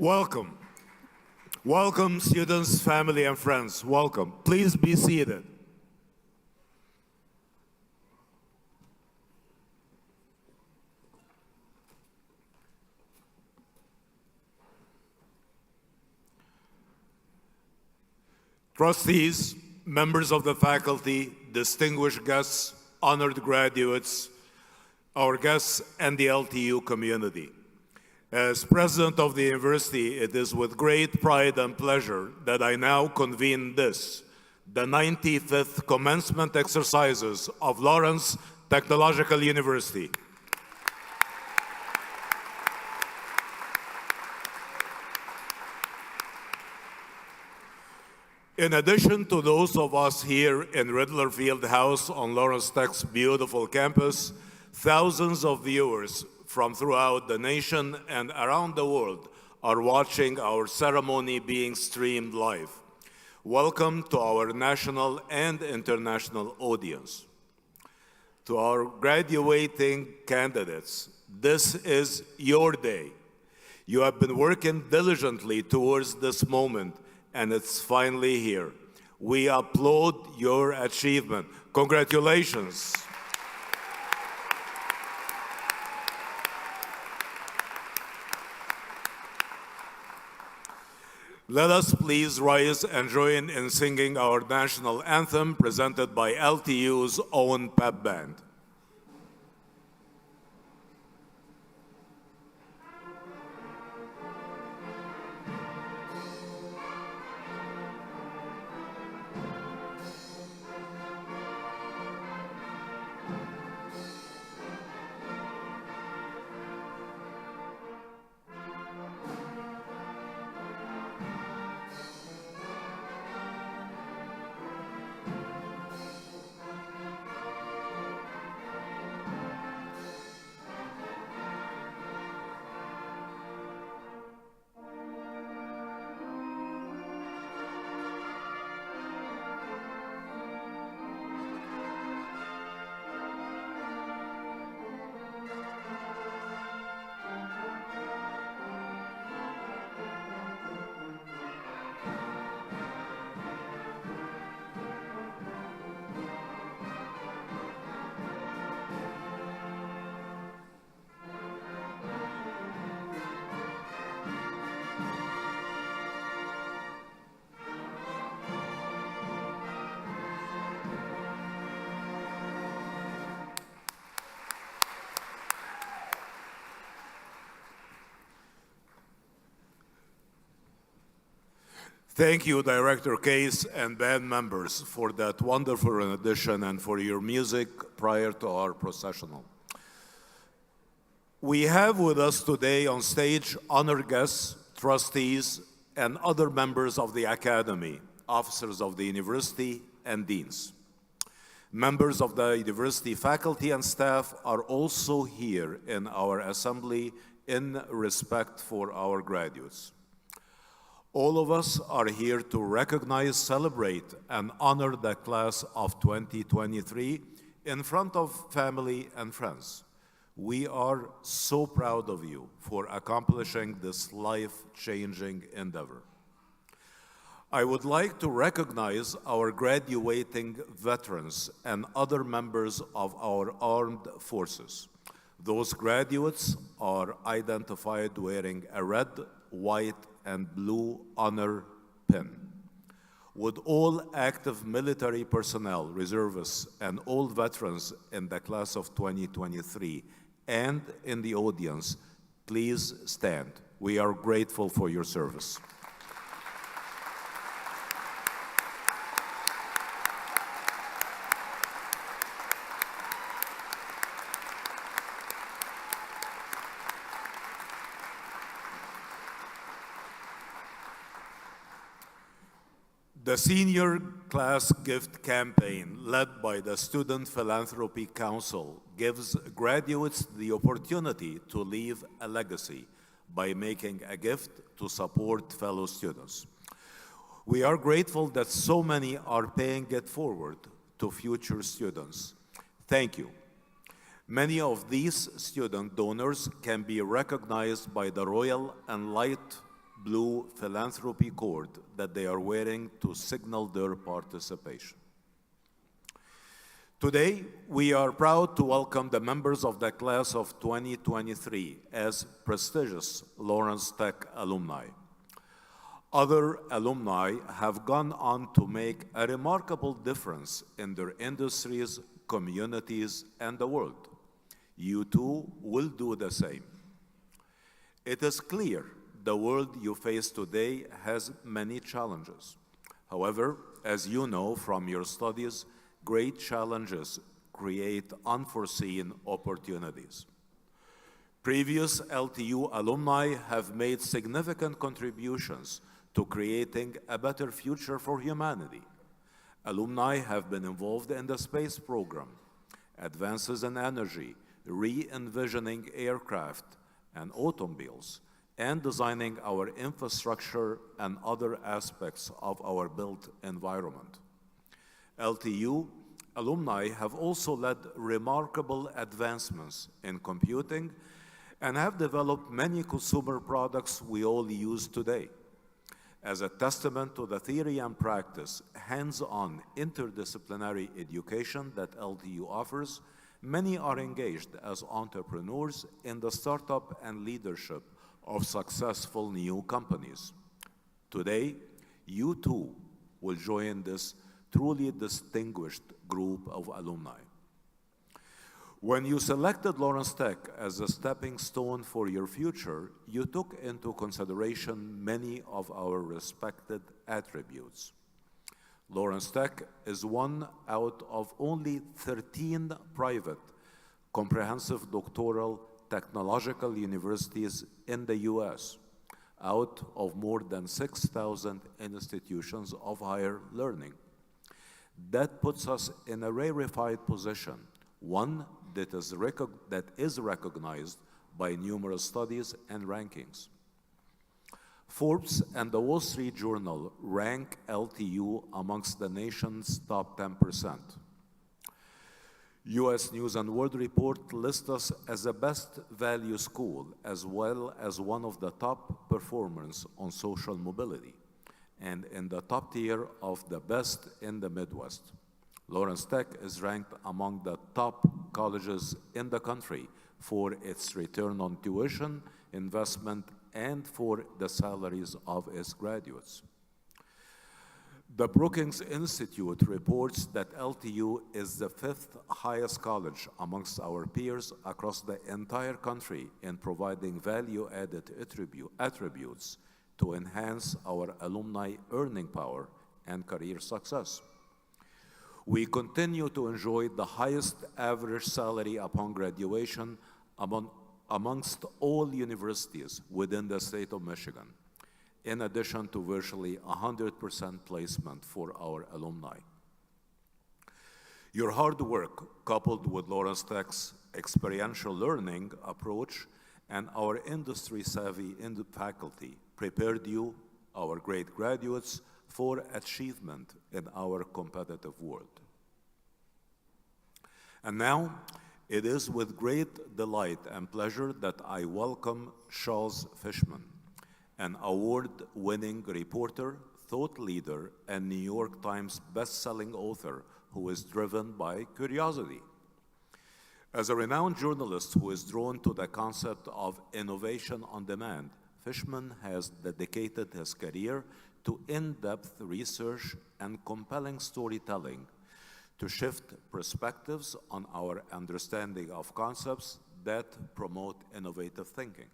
Welcome. Welcome, students, family, and friends. Welcome. Please be seated. Trustees, members of the faculty, distinguished guests, honored graduates, our guests, and the LTU community. As president of the university, it is with great pride and pleasure that I now convene this, the 95th commencement exercises of Lawrence Technological University. In addition to those of us here in Riddler Field House on Lawrence Tech's beautiful campus, thousands of viewers from throughout the nation and around the world are watching our ceremony being streamed live. Welcome to our national and international audience. To our graduating candidates, this is your day. You have been working diligently towards this moment, and it's finally here. We applaud your achievement. Congratulations. Let us please rise and join in singing our national anthem presented by LTU's own pep band. Thank you, Director Case and band members, for that wonderful rendition and for your music prior to our processional. We have with us today on stage honored guests, trustees, and other members of the Academy, officers of the university, and deans. Members of the university faculty and staff are also here in our assembly in respect for our graduates. All of us are here to recognize, celebrate, and honor the class of 2023 in front of family and friends. We are so proud of you for accomplishing this life-changing endeavor. I would like to recognize our graduating veterans and other members of our armed forces. Those graduates are identified wearing a red, white, and blue honor pin. Would all active military personnel, reservists, and all veterans in the class of 2023 and in the audience, please stand. We are grateful for your service. The Senior Class Gift Campaign, led by the Student Philanthropy Council, gives graduates the opportunity to leave a legacy by making a gift to support fellow students. We are grateful that so many are paying it forward to future students. Thank you. Many of these student donors can be recognized by the Royal and Light blue philanthropy cord that they are wearing to signal their participation. Today, we are proud to welcome the members of the class of 2023 as prestigious Lawrence Tech alumni. Other alumni have gone on to make a remarkable difference in their industries, communities, and the world. You too will do the same. It is clear the world you face today has many challenges. However, as you know from your studies, great challenges create unforeseen opportunities. Previous LTU alumni have made significant contributions to creating a better future for humanity. Alumni have been involved in the space program, advances in energy, re-envisioning aircraft and automobiles, and designing our infrastructure and other aspects of our built environment. LTU alumni have also led remarkable advancements in computing and have developed many consumer products we all use today. As a testament to the theory and practice, hands-on interdisciplinary education that LTU offers, many are engaged as entrepreneurs in the startup and leadership of successful new companies. Today, you too will join this truly distinguished group of alumni. When you selected Lawrence Tech as a stepping stone for your future, you took into consideration many of our respected attributes. Lawrence Tech is one out of only 13 private, comprehensive doctoral technological universities in the US, out of more than 6,000 institutions of higher learning. That puts us in a rarefied position, one that is recognized by numerous studies and rankings. Forbes and the Wall Street Journal rank LTU amongst the nation's top 10%. US News and World Report lists us as a best value school, as well as one of the top performers on social mobility, and in the top tier of the best in the Midwest. Lawrence Tech is ranked among the top colleges in the country for its return on tuition, investment, and for the salaries of its graduates. The Brookings Institute reports that LTU is the 5th highest college amongst our peers across the entire country in providing value-added attributes to enhance our alumni earning power and career success. We continue to enjoy the highest average salary upon graduation amongst all universities within the state of Michigan, in addition to virtually 100% placement for our alumni. Your hard work, coupled with Lawrence Tech's experiential learning approach and our industry-savvy faculty, prepared you, our great graduates, for achievement in our competitive world. And now, it is with great delight and pleasure that I welcome Charles Fishman, an award-winning reporter, thought leader, and New York Times best-selling author who is driven by curiosity. As a renowned journalist who is drawn to the concept of innovation on demand, Fishman has dedicated his career to in-depth research and compelling storytelling to shift perspectives on our understanding of concepts that promote innovative thinking.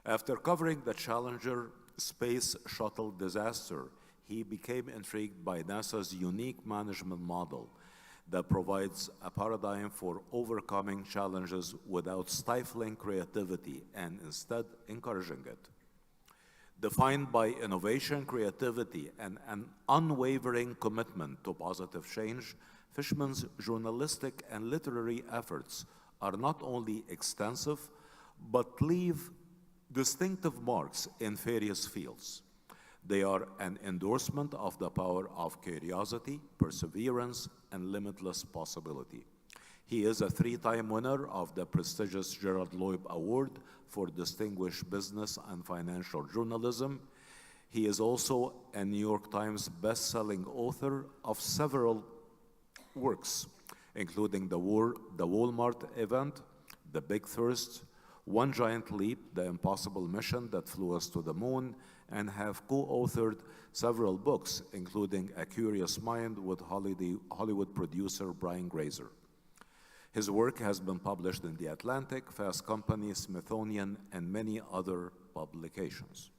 After covering the Challenger space shuttle disaster, he became intrigued by NASA's unique management model that provides a paradigm for overcoming challenges without stifling creativity and instead encouraging it. Defined by innovation, creativity, and an unwavering commitment to positive change, Fishman's journalistic and literary efforts are not only extensive, but leave distinctive marks in various fields. They are an endorsement of the power of curiosity, perseverance, and limitless possibility. He is a 3-time winner of the prestigious Gerald Loeb Award for Distinguished Business and Financial Journalism. He is also a New York Times best-selling author of several works, including The Walmart Event, The Big Thirst, One Giant Leap, The Impossible Mission That Flew Us to the Moon, and have co-authored several books, including A Curious Mind with Hollywood producer Brian Grazer. His work has been published in The Atlantic, Fast Company, Smithsonian, and many other publications.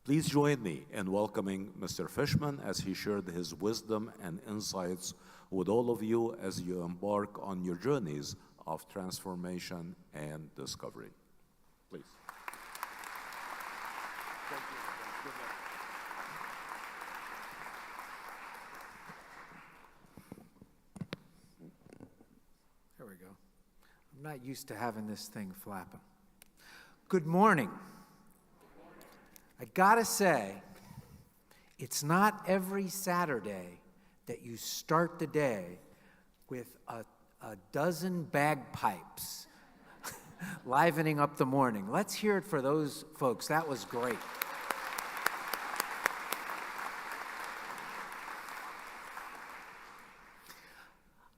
Please join me in welcoming Mr. Fishman as he shared his wisdom and insights with all of you as you embark on your journeys of transformation and discovery. Please. Thank you. There we go. I'm not used to having this thing flapping. Good morning. I gotta say, it's not every Saturday that you start the day with a dozen bagpipes livening up the morning. Let's hear it for those folks. That was great.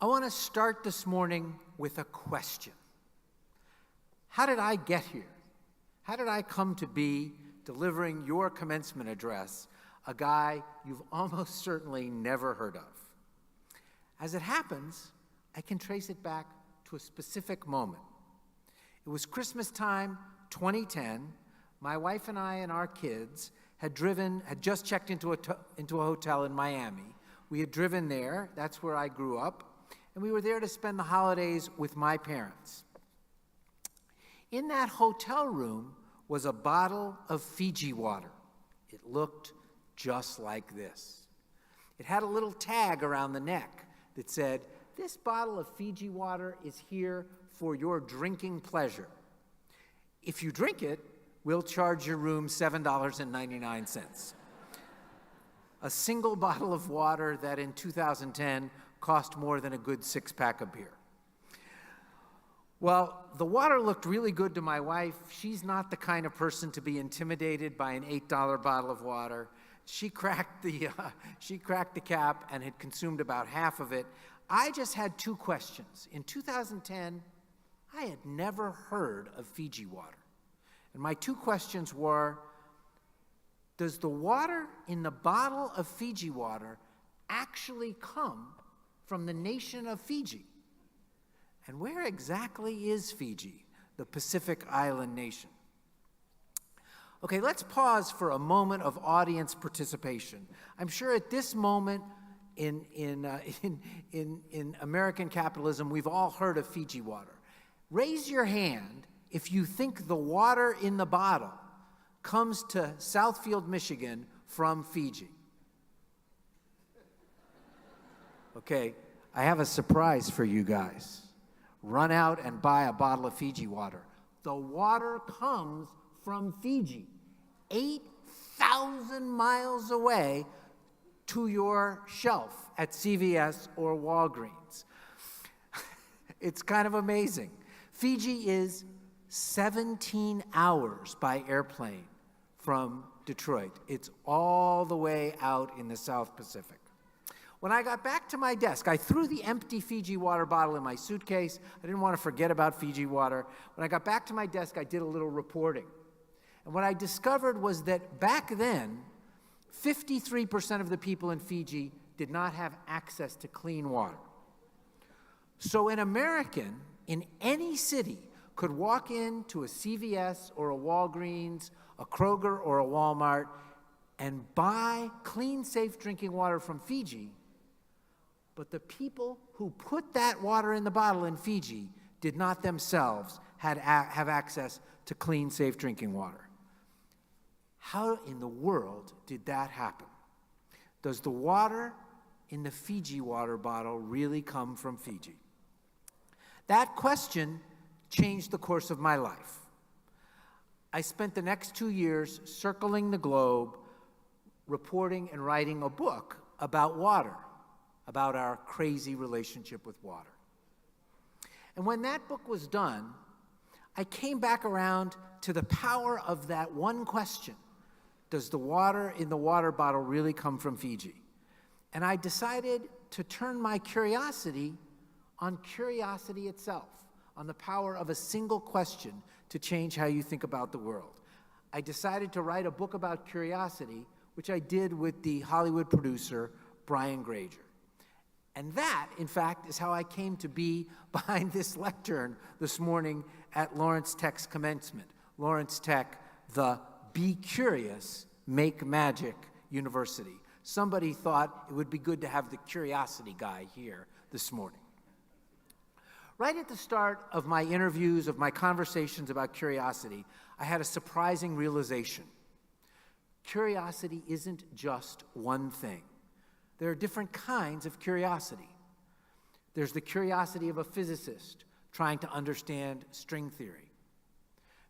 I want to start this morning with a question. How did I get here? How did I come to be delivering your commencement address, a guy you've almost certainly never heard of? As it happens, I can trace it back to a specific moment. It was Christmas time, 2010. My wife and I and our kids had just checked into a hotel in Miami. We had driven there, that's where I grew up, and we were there to spend the holidays with my parents. In that hotel room was a bottle of Fiji water. It looked just like this. It had a little tag around the neck that said, "This bottle of Fiji water is here for your drinking pleasure. If you drink it, we'll charge your room $7.99. A single bottle of water that in 2010 cost more than a good 6-pack of beer. Well, the water looked really good to my wife. She's not the kind of person to be intimidated by an $8 bottle of water. She cracked the cap and had consumed about half of it. I just had 2 questions. In 2010, I had never heard of Fiji water. And my 2 questions were, does the water in the bottle of Fiji water actually come from the nation of Fiji? And where exactly is Fiji, the Pacific island nation? Okay, let's pause for a moment of audience participation. I'm sure at this moment in American capitalism, we've all heard of Fiji water. Raise your hand if you think the water in the bottle comes to Southfield, Michigan from Fiji. Okay, I have a surprise for you guys. Run out and buy a bottle of Fiji water. The water comes from Fiji, 8,000 miles away to your shelf at CVS or Walgreens. It's kind of amazing. Fiji is 17 hours by airplane from Detroit. It's all the way out in the South Pacific. When I got back to my desk, I threw the empty Fiji water bottle in my suitcase. I didn't want to forget about Fiji water. When I got back to my desk, I did a little reporting. And what I discovered was that back then, 53% of the people in Fiji did not have access to clean water. So an American in any city could walk into a CVS or a Walgreens, a Kroger or a Walmart, and buy clean, safe drinking water from Fiji. But the people who put that water in the bottle in Fiji did not themselves have access to clean, safe drinking water. How in the world did that happen? Does the water in the Fiji water bottle really come from Fiji? That question changed the course of my life. I spent the next 2 years circling the globe, reporting and writing a book about water, about our crazy relationship with water. And when that book was done, I came back around to the power of that one question. Does the water in the water bottle really come from Fiji? And I decided to turn my curiosity on curiosity itself, on the power of a single question to change how you think about the world. I decided to write a book about curiosity, which I did with the Hollywood producer, Brian Granger. And that, in fact, is how I came to be behind this lectern this morning at Lawrence Tech's commencement. Lawrence Tech, the Be Curious, Make Magic University. Somebody thought it would be good to have the curiosity guy here this morning. Right at the start of my interviews, of my conversations about curiosity, I had a surprising realization. Curiosity isn't just one thing. There are different kinds of curiosity. There's the curiosity of a physicist trying to understand string theory.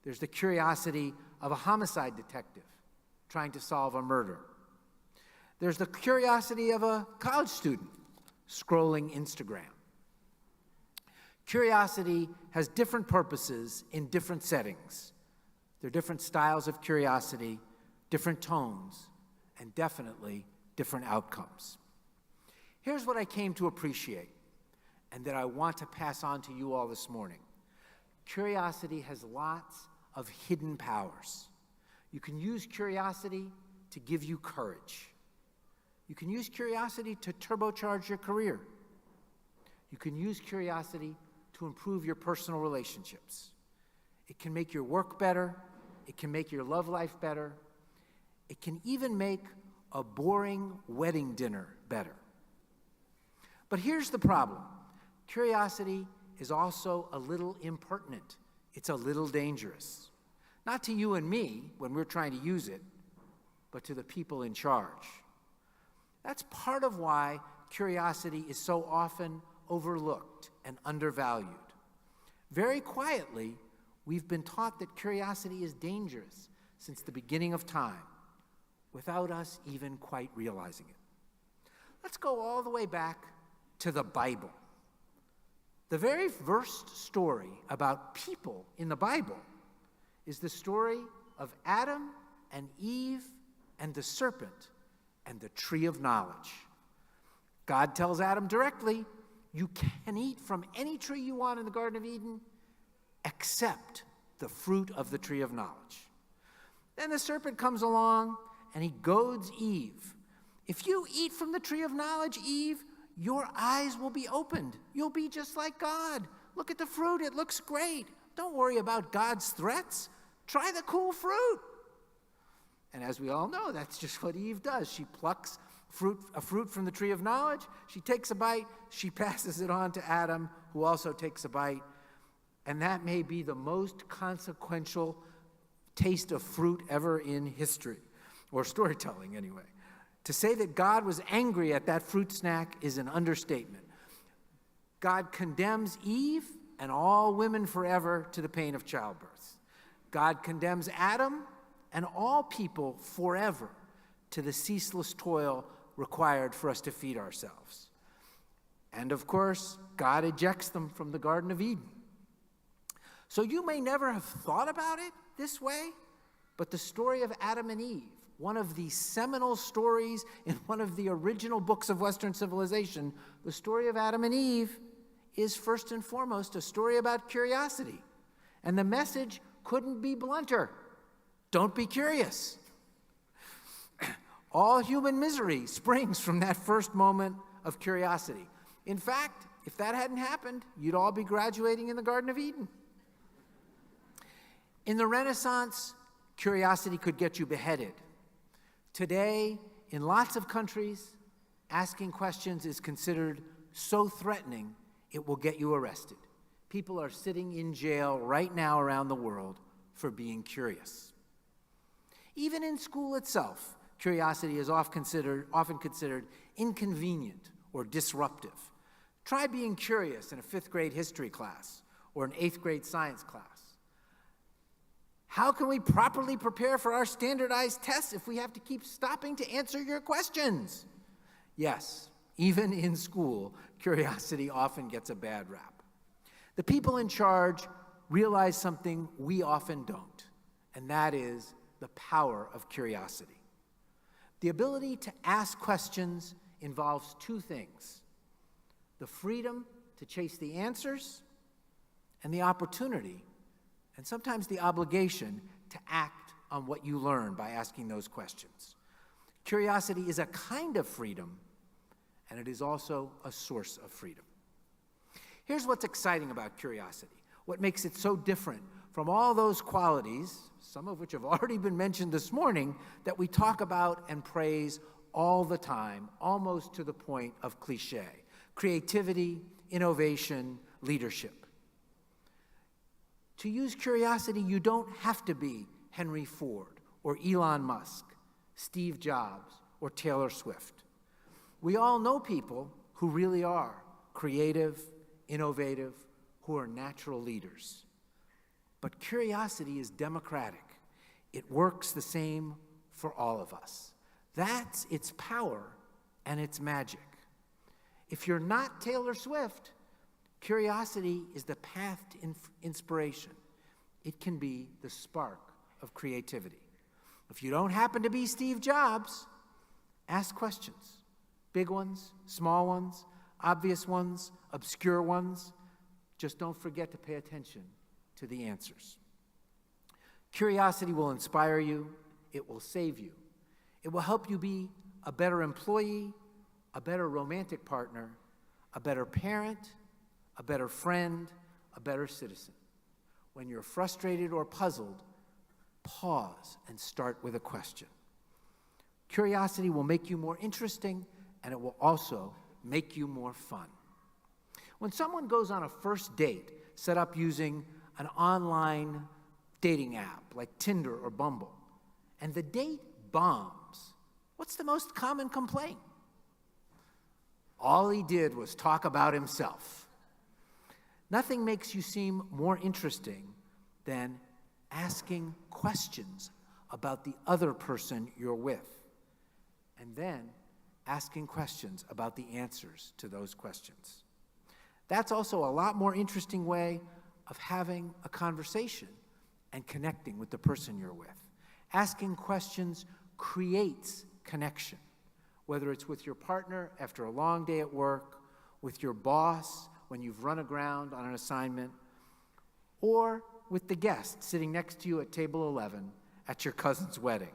There's the curiosity of a homicide detective trying to solve a murder. There's the curiosity of a college student scrolling Instagram. Curiosity has different purposes in different settings. There are different styles of curiosity, different tones, and definitely different outcomes. Here's what I came to appreciate, and that I want to pass on to you all this morning. Curiosity has lots of hidden powers. You can use curiosity to give you courage. You can use curiosity to turbocharge your career. You can use curiosity to improve your personal relationships. It can make your work better. It can make your love life better. It can even make a boring wedding dinner better. But here's the problem. Curiosity is also a little impertinent. It's a little dangerous. Not to you and me when we're trying to use it, but to the people in charge. That's part of why curiosity is so often overlooked and undervalued. Very quietly, we've been taught that curiosity is dangerous since the beginning of time, without us even quite realizing it. Let's go all the way back to the Bible. The very first story about people in the Bible is the story of Adam and Eve and the serpent and the tree of knowledge. God tells Adam directly, you can eat from any tree you want in the Garden of Eden except the fruit of the tree of knowledge. Then the serpent comes along and he goads Eve. If you eat from the tree of knowledge, Eve, your eyes will be opened. You'll be just like God. Look at the fruit. It looks great. Don't worry about God's threats. Try the cool fruit. And as we all know, that's just what Eve does. She plucks a fruit from the tree of knowledge. She takes a bite. She passes it on to Adam, who also takes a bite. And that may be the most consequential taste of fruit ever in history, or storytelling anyway. To say that God was angry at that fruit snack is an understatement. God condemns Eve and all women forever to the pain of childbirth. God condemns Adam and all people forever to the ceaseless toil required for us to feed ourselves. And of course, God ejects them from the Garden of Eden. So you may never have thought about it this way, but the story of Adam and Eve, one of the seminal stories in one of the original books of Western civilization, the story of Adam and Eve, is first and foremost a story about curiosity. And the message couldn't be blunter. Don't be curious. All human misery springs from that first moment of curiosity. In fact, if that hadn't happened, you'd all be graduating in the Garden of Eden. In the Renaissance, curiosity could get you beheaded. Today, in lots of countries, asking questions is considered so threatening, it will get you arrested. People are sitting in jail right now around the world for being curious. Even in school itself, curiosity is often considered inconvenient or disruptive. Try being curious in a 5th grade history class or an 8th grade science class. How can we properly prepare for our standardized tests if we have to keep stopping to answer your questions? Yes, even in school, curiosity often gets a bad rap. The people in charge realize something we often don't, and that is the power of curiosity. The ability to ask questions involves two things: the freedom to chase the answers and the opportunity, and sometimes the obligation, to act on what you learn by asking those questions. Curiosity is a kind of freedom, and it is also a source of freedom. Here's what's exciting about curiosity, what makes it so different from all those qualities, some of which have already been mentioned this morning, that we talk about and praise all the time, almost to the point of cliche: creativity, innovation, leadership. To use curiosity, you don't have to be Henry Ford or Elon Musk, Steve Jobs, or Taylor Swift. We all know people who really are creative, innovative, who are natural leaders. But curiosity is democratic. It works the same for all of us. That's its power and its magic. If you're not Taylor Swift, curiosity is the path to inspiration. It can be the spark of creativity. If you don't happen to be Steve Jobs, ask questions. Big ones, small ones, obvious ones, obscure ones. Just don't forget to pay attention to the answers. Curiosity will inspire you. It will save you. It will help you be a better employee, a better romantic partner, a better parent, a better friend, a better citizen. When you're frustrated or puzzled, pause and start with a question. Curiosity will make you more interesting, and it will also make you more fun. When someone goes on a first date set up using an online dating app like Tinder or Bumble, and the date bombs, what's the most common complaint? All he did was talk about himself. Nothing makes you seem more interesting than asking questions about the other person you're with, and then asking questions about the answers to those questions. That's also a lot more interesting way of having a conversation and connecting with the person you're with. Asking questions creates connection, whether it's with your partner after a long day at work, with your boss when you've run aground on an assignment, or with the guest sitting next to you at table 11 at your cousin's wedding.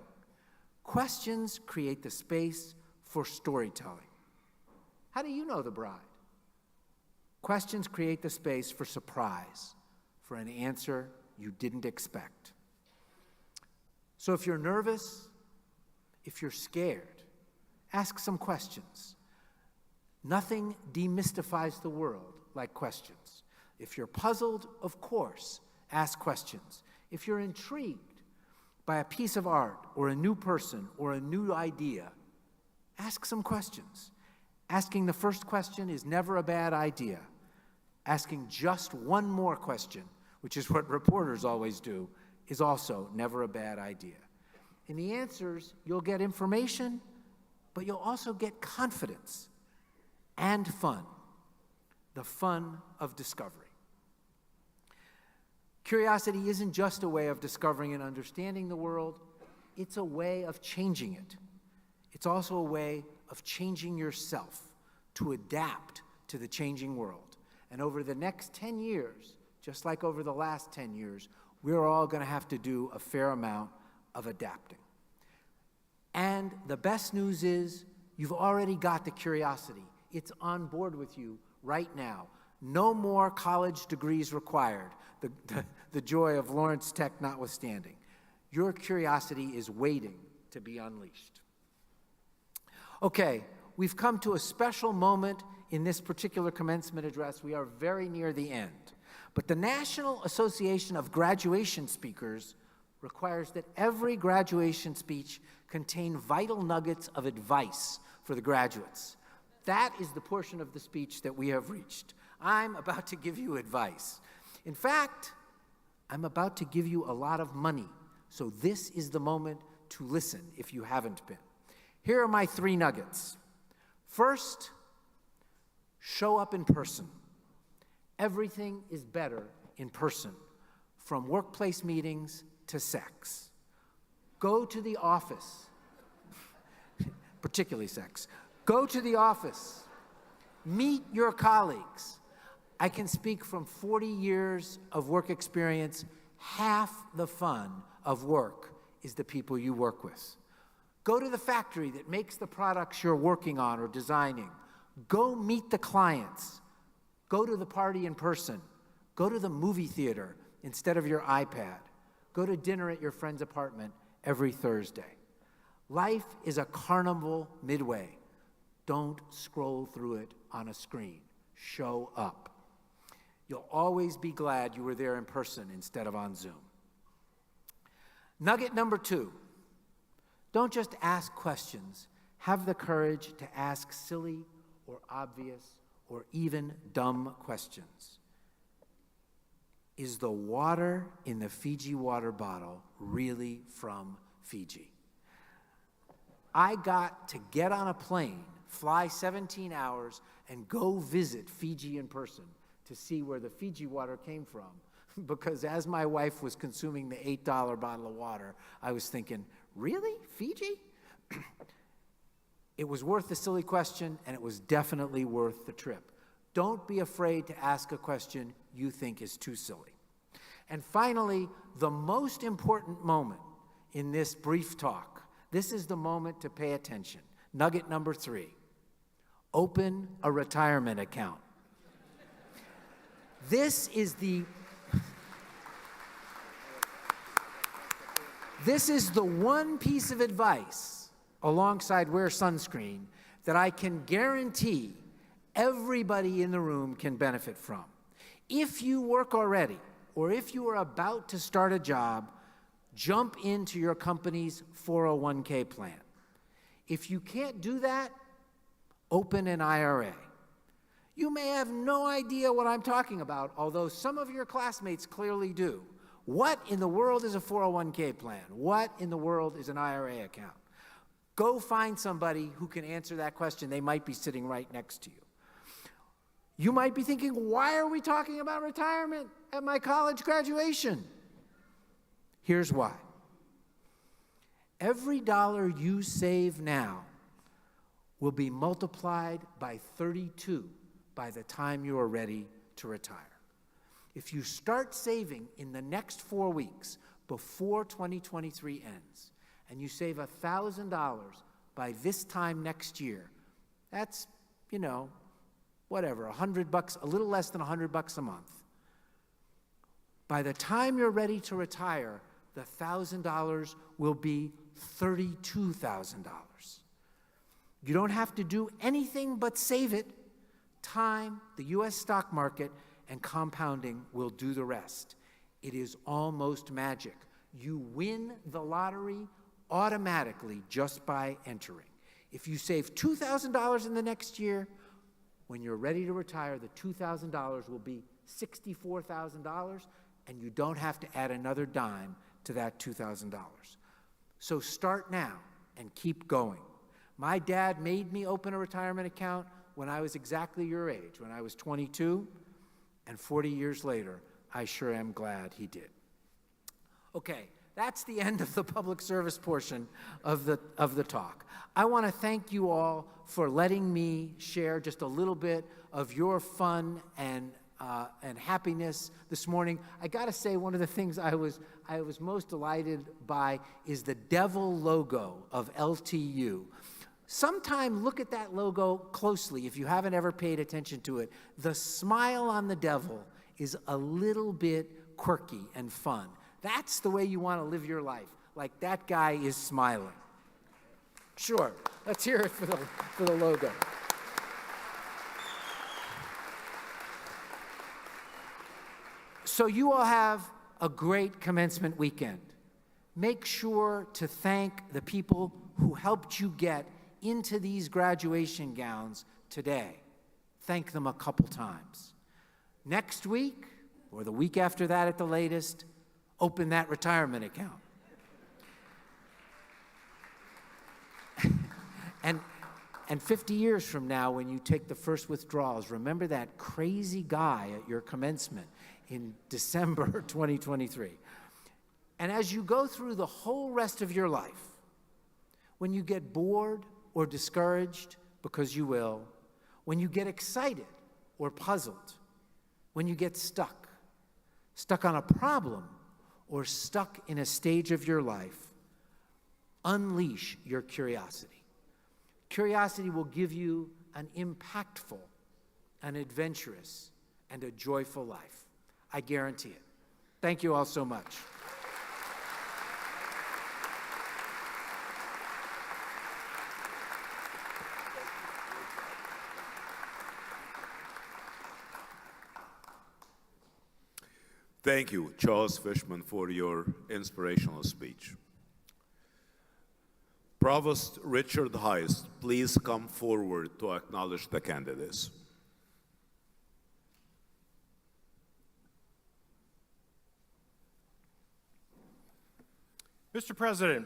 Questions create the space for storytelling. How do you know the bride? Questions create the space for surprise, for an answer you didn't expect. So if you're nervous, if you're scared, ask some questions. Nothing demystifies the world like questions. If you're puzzled, of course, ask questions. If you're intrigued by a piece of art or a new person or a new idea, ask some questions. Asking the first question is never a bad idea. Asking just one more question, which is what reporters always do, is also never a bad idea. In the answers, you'll get information, but you'll also get confidence and fun, the fun of discovery. Curiosity isn't just a way of discovering and understanding the world, it's a way of changing it. It's also a way of changing yourself to adapt to the changing world. And over the next 10 years, just like over the last 10 years, we're all going to have to do a fair amount of adapting. And the best news is you've already got the curiosity. It's on board with you right now. No more college degrees required, the joy of Lawrence Tech notwithstanding. Your curiosity is waiting to be unleashed. Okay, we've come to a special moment in this particular commencement address. We are very near the end. But the National Association of Graduation Speakers requires that every graduation speech contain vital nuggets of advice for the graduates. That is the portion of the speech that we have reached. I'm about to give you advice. In fact, I'm about to give you a lot of money. So this is the moment to listen if you haven't been. Here are my 3 nuggets. First, show up in person. Everything is better in person, from workplace meetings to sex. Go to the office, particularly sex. Go to the office. Meet your colleagues. I can speak from 40 years of work experience. Half the fun of work is the people you work with. Go to the factory that makes the products you're working on or designing. Go meet the clients. Go to the party in person. Go to the movie theater instead of your iPad. Go to dinner at your friend's apartment every Thursday. Life is a carnival midway. Don't scroll through it on a screen. Show up. You'll always be glad you were there in person instead of on Zoom. Nugget number 2. Don't just ask questions. Have the courage to ask silly or obvious or even dumb questions. Is the water in the Fiji water bottle really from Fiji? I got to get on a plane, fly 17 hours, and go visit Fiji in person to see where the Fiji water came from. Because as my wife was consuming the $8 bottle of water, I was thinking, really? Fiji? It was worth the silly question, and it was definitely worth the trip. Don't be afraid to ask a question you think is too silly. And finally, the most important moment in this brief talk, this is the moment to pay attention. Nugget number 3, open a retirement account. This is the one piece of advice, alongside wear sunscreen, that I can guarantee everybody in the room can benefit from. If you work already, or if you are about to start a job, jump into your company's 401k plan. If you can't do that, open an IRA. You may have no idea what I'm talking about, although some of your classmates clearly do. What in the world is a 401k plan? What in the world is an IRA account? Go find somebody who can answer that question. They might be sitting right next to you. You might be thinking, why are we talking about retirement at my college graduation? Here's why. Every dollar you save now will be multiplied by 32 by the time you are ready to retire. If you start saving in the next 4 weeks before 2023 ends, and you save $1,000 by this time next year, that's, whatever, $100, a little less than $100 a month. By the time you're ready to retire, the $1,000 will be $32,000. You don't have to do anything but save it. Time, the U.S. stock market, and compounding will do the rest. It is almost magic. You win the lottery automatically just by entering. If you save $2,000 in the next year, when you're ready to retire, the $2,000 will be $64,000, and you don't have to add another dime to that $2,000. So start now and keep going. My dad made me open a retirement account when I was exactly your age, when I was 22, and 40 years later, I sure am glad he did. Okay, that's the end of the public service portion of the talk. I want to thank you all for letting me share just a little bit of your fun and happiness this morning. I got to say, one of the things I was most delighted by is the devil logo of LTU. Sometime look at that logo closely if you haven't ever paid attention to it. The smile on the devil is a little bit quirky and fun. That's the way you want to live your life, like that guy is smiling. Sure, let's hear it for the logo. So you all have a great commencement weekend. Make sure to thank the people who helped you get into these graduation gowns today. Thank them a couple times. Next week, or the week after that at the latest, open that retirement account. And 50 years from now, when you take the first withdrawals, remember that crazy guy at your commencement in December 2023. And as you go through the whole rest of your life, when you get bored or discouraged, because you will, when you get excited or puzzled, when you get stuck on a problem or stuck in a stage of your life, unleash your curiosity. Curiosity will give you an impactful, an adventurous, and a joyful life. I guarantee it. Thank you all so much. Thank you, Charles Fishman, for your inspirational speech. Provost Richard Heist, please come forward to acknowledge the candidates. Mr. President,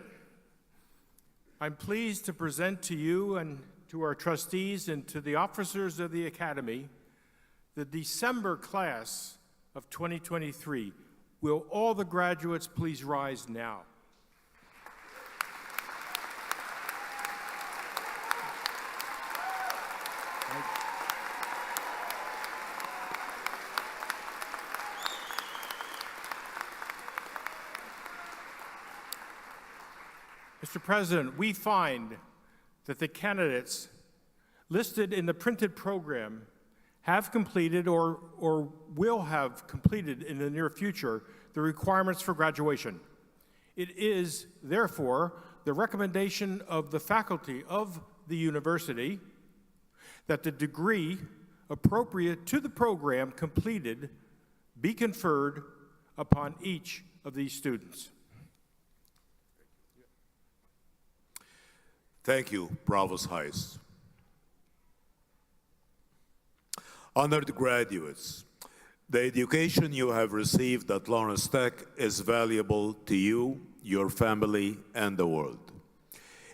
I'm pleased to present to you and to our trustees and to the officers of the Academy the December class of 2023. Will all the graduates please rise now? Mr. President, we find that the candidates listed in the printed program have completed or will have completed in the near future the requirements for graduation. It is, therefore, the recommendation of the faculty of the university that the degree appropriate to the program completed be conferred upon each of these students. Thank you, Provost Heist. Honored graduates, the education you have received at Lawrence Tech is valuable to you, your family, and the world.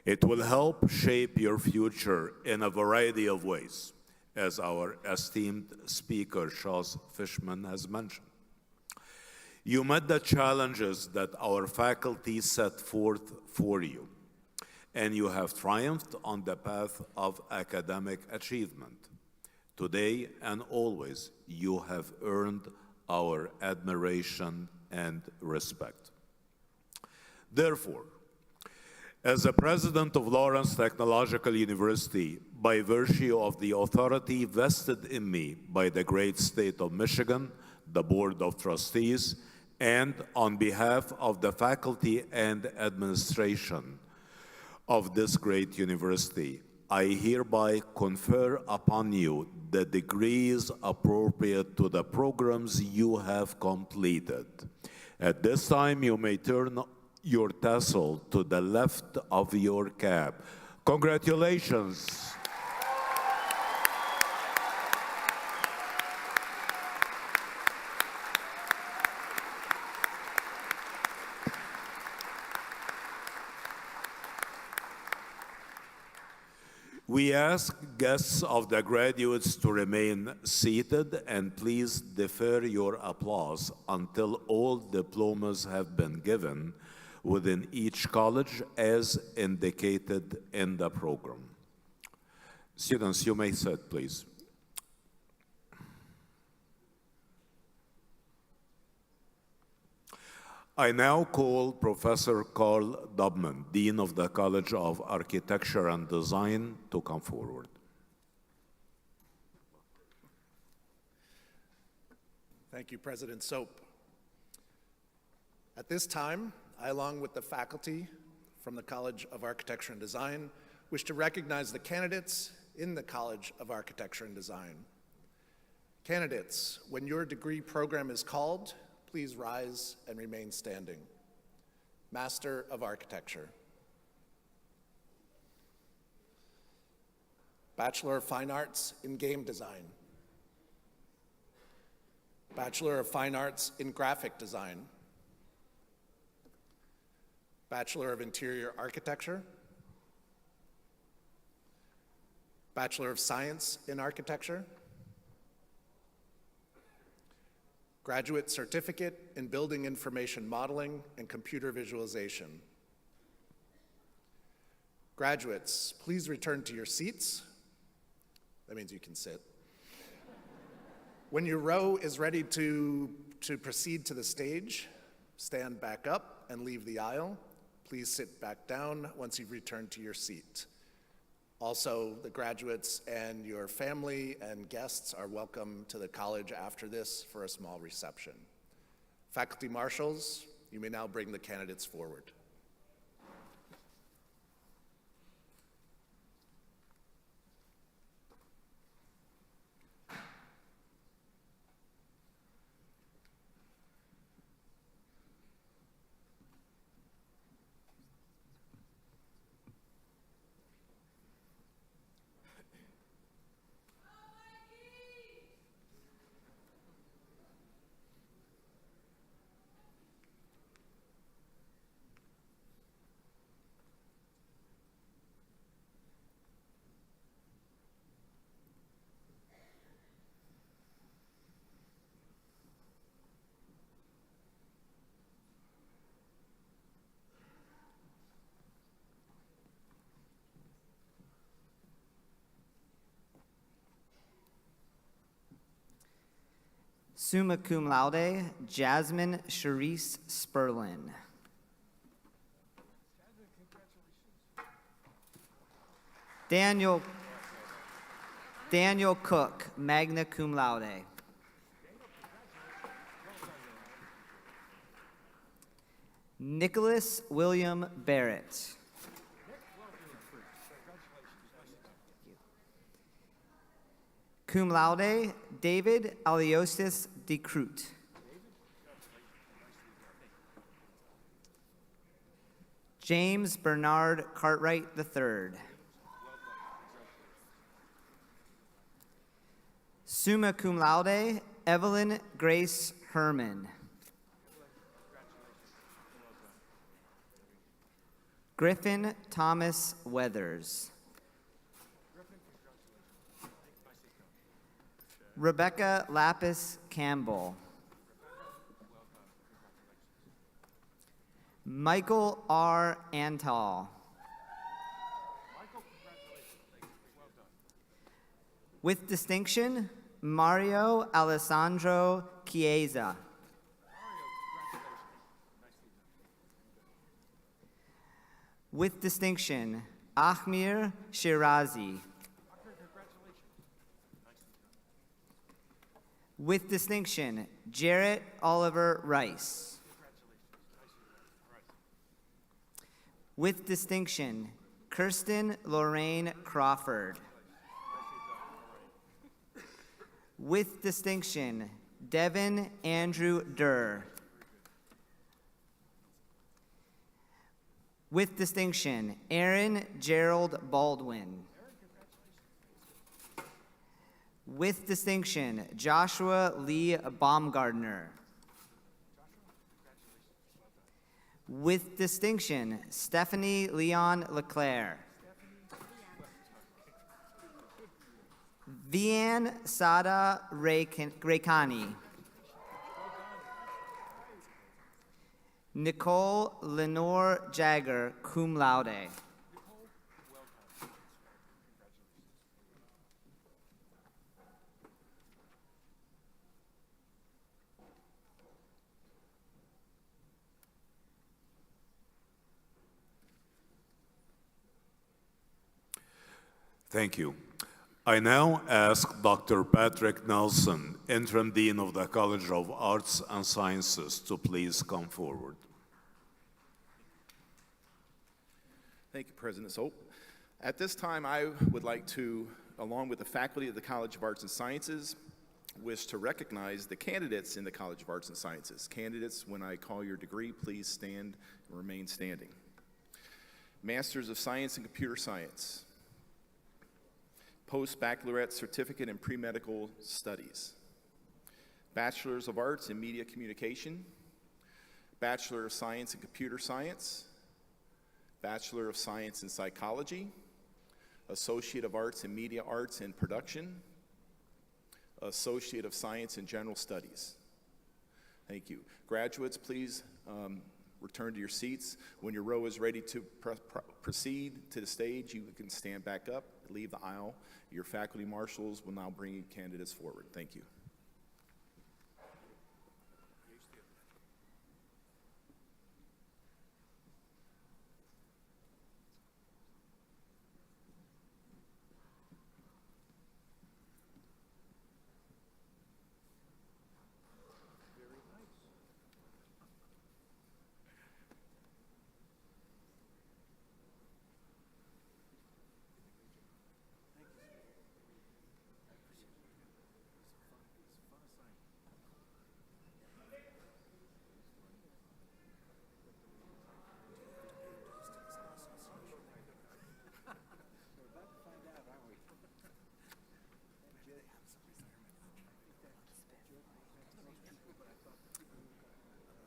It will help shape your future in a variety of ways, as our esteemed speaker, Charles Fishman, has mentioned. You met the challenges that our faculty set forth for you, and you have triumphed on the path of academic achievement. Today and always, you have earned our admiration and respect. Therefore, as the president of Lawrence Technological University, by virtue of the authority vested in me by the great state of Michigan, the Board of Trustees, and on behalf of the faculty and administration of this great university, I hereby confer upon you the degrees appropriate to the programs you have completed. At this time, you may turn your tassel to the left of your cap. Congratulations. We ask guests of the graduates to remain seated, and please defer your applause until all diplomas have been given within each college as indicated in the program. Students, you may sit, please. I now call Professor Carl Dubman, Dean of the College of Architecture and Design, to come forward. Thank you, President Soap. At this time, I, along with the faculty from the College of Architecture and Design, wish to recognize the candidates in the College of Architecture and Design. Candidates, when your degree program is called, please rise and remain standing. Master of Architecture. Bachelor of Fine Arts in Game Design. Bachelor of Fine Arts in Graphic Design. Bachelor of Interior Architecture. Bachelor of Science in Architecture, Graduate Certificate in Building Information Modeling and Computer Visualization. Graduates, please return to your seats. That means you can sit. When your row is ready to proceed to the stage, stand back up and leave the aisle. Please sit back down once you've returned to your seat. Also, the graduates and your family and guests are welcome to the college after this for a small reception. Faculty marshals, you may now bring the candidates forward. Summa cum laude, Jasmine Charisse Sperlin. Daniel Cook, magna cum laude. Nicholas William Barrett. Cum laude, David Aliosis de Croot. James Bernard Cartwright III. Summa cum laude, Evelyn Grace Herman. Griffin Thomas Weathers. Rebecca Lapis Campbell. Michael R. Antal. With distinction, Mario Alessandro Chiesa. With distinction, Ahmir Shirazi. With distinction, Jarrett Oliver Rice. With distinction, Kirsten Lorraine Crawford. With distinction, Devin Andrew Durr. With distinction, Aaron Gerald Baldwin. With distinction, Joshua Lee Baumgardner. With distinction, Stephanie Leon Leclerc. Vian Sada Rekani. Nicole Lenore Jagger, cum laude. Thank you. I now ask Dr. Patrick Nelson, Interim Dean of the College of Arts and Sciences, to please come forward. Thank you, President Soap. At this time, I would like to, along with the faculty of the College of Arts and Sciences, wish to recognize the candidates in the College of Arts and Sciences. Candidates, when I call your degree, please stand and remain standing. Masters of Science in Computer Science. Post-baccalaureate certificate in pre-medical studies. Bachelors of Arts in Media Communication. Bachelor of Science in Computer Science. Bachelor of Science in Psychology. Associate of Arts in Media Arts and Production, Associate of Science in General Studies. Thank you. Graduates, please return to your seats. When your row is ready to proceed to the stage, you can stand back up, leave the aisle. Your faculty marshals will now bring candidates forward. Thank you.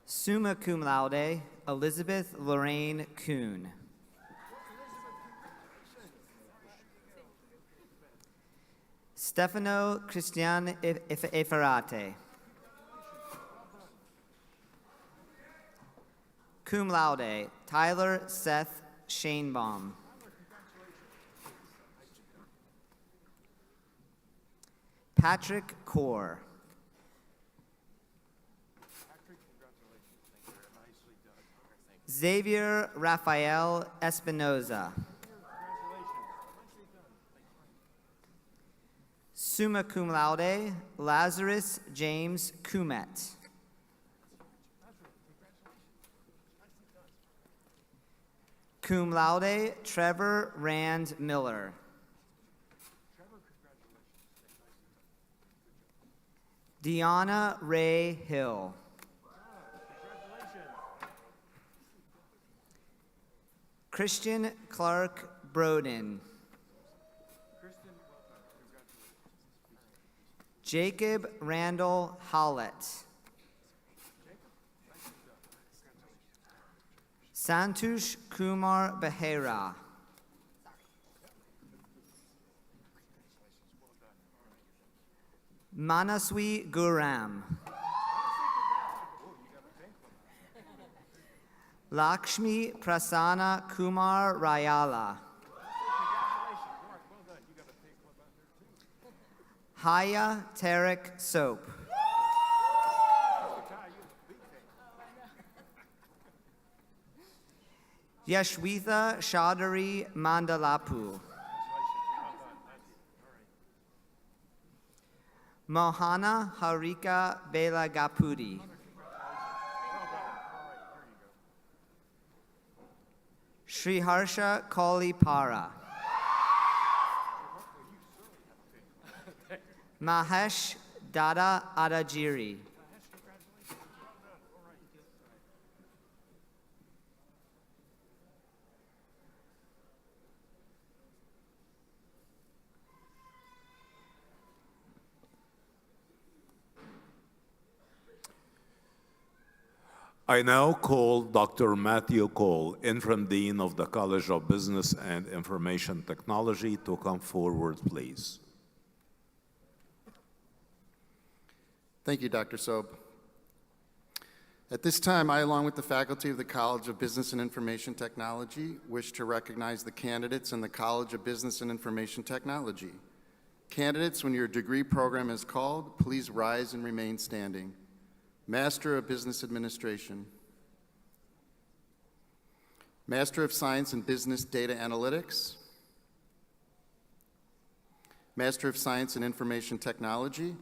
Summa cum laude, Elizabeth Lorraine Kuhn. Stefano Cristian Efferate. Cum laude, Tyler Seth Shanebaum. Patrick Core. Xavier Rafael Espinoza. Summa cum laude, Lazarus James Kumet. Cum laude, Trevor Rand Miller. Deanna Ray Hill. Christian Clark Broden. Jacob Randall Hollett. Santush Kumar Behera. Manaswi Guram. Lakshmi Prasanna Kumar Rayala. Haya Tarek Soap. Yashwitha Chaudhary Mandalapu. Mohana Harika Belagapudi. Sriharsha Kolipara. Mahesh Dada Adajiri. I now call Dr. Matthew Cole, Interim Dean of the College of Business and Information Technology, to come forward, please. Thank you, Dr. Soap. At this time, I, along with the faculty of the College of Business and Information Technology, wish to recognize the candidates in the College of Business and Information Technology. Candidates, when your degree program is called, please rise and remain standing. Master of Business Administration. Master of Science in Business Data Analytics. Master of Science in Information Technology.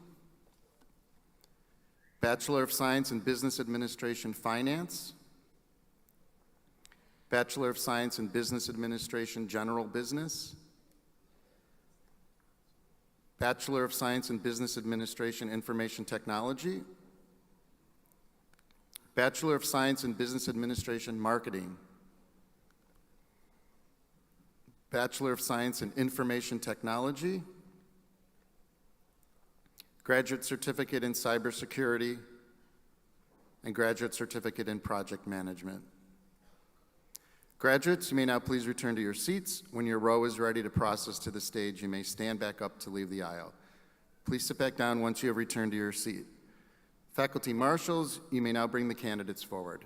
Bachelor of Science in Business Administration Finance. Bachelor of Science in Business Administration General Business. Bachelor of Science in Business Administration Information Technology. Bachelor of Science in Business Administration Marketing. Bachelor of Science in Information Technology. Graduate Certificate in Cybersecurity, and Graduate Certificate in Project Management. Graduates, you may now please return to your seats. When your row is ready to process to the stage, you may stand back up to leave the aisle. Please sit back down once you have returned to your seat. Faculty marshals, you may now bring the candidates forward.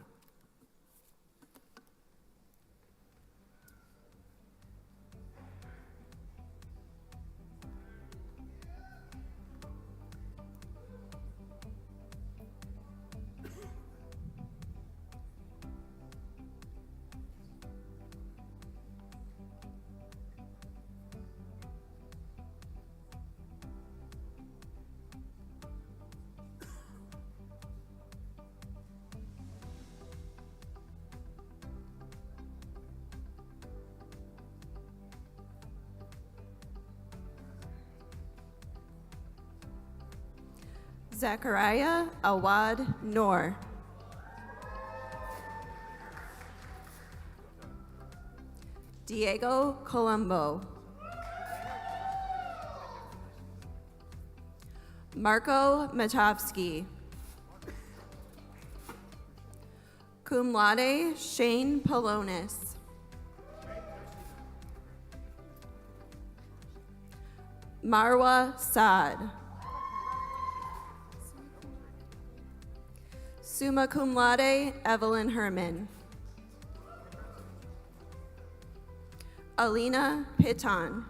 Zachariah Awad Noor. Diego Colombo. Marco Matovsky. Cum laude Shane Polonis. Marwa Saad. Summa cum laude, Evelyn Herman. Alina Piton.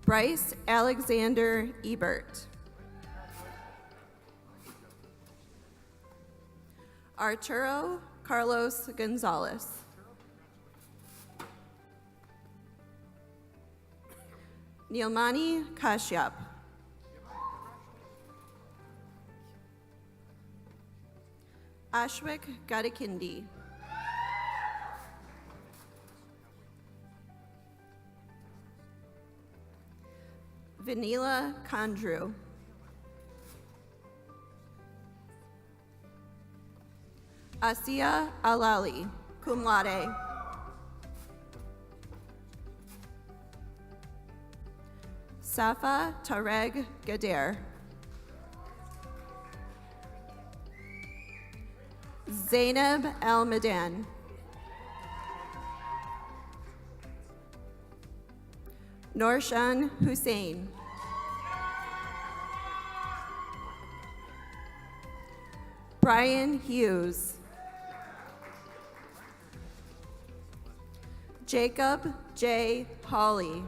Bryce Alexander Ebert. Arturo Carlos Gonzalez. Nilmani Kashyap. Ashwik Gadikindi. Vanilla Kandru. Asia Alali, cum laude. Safa Tareg Gader. Zainab El Madan. Norshan Hussein. Brian Hughes. Jacob J. Hawley.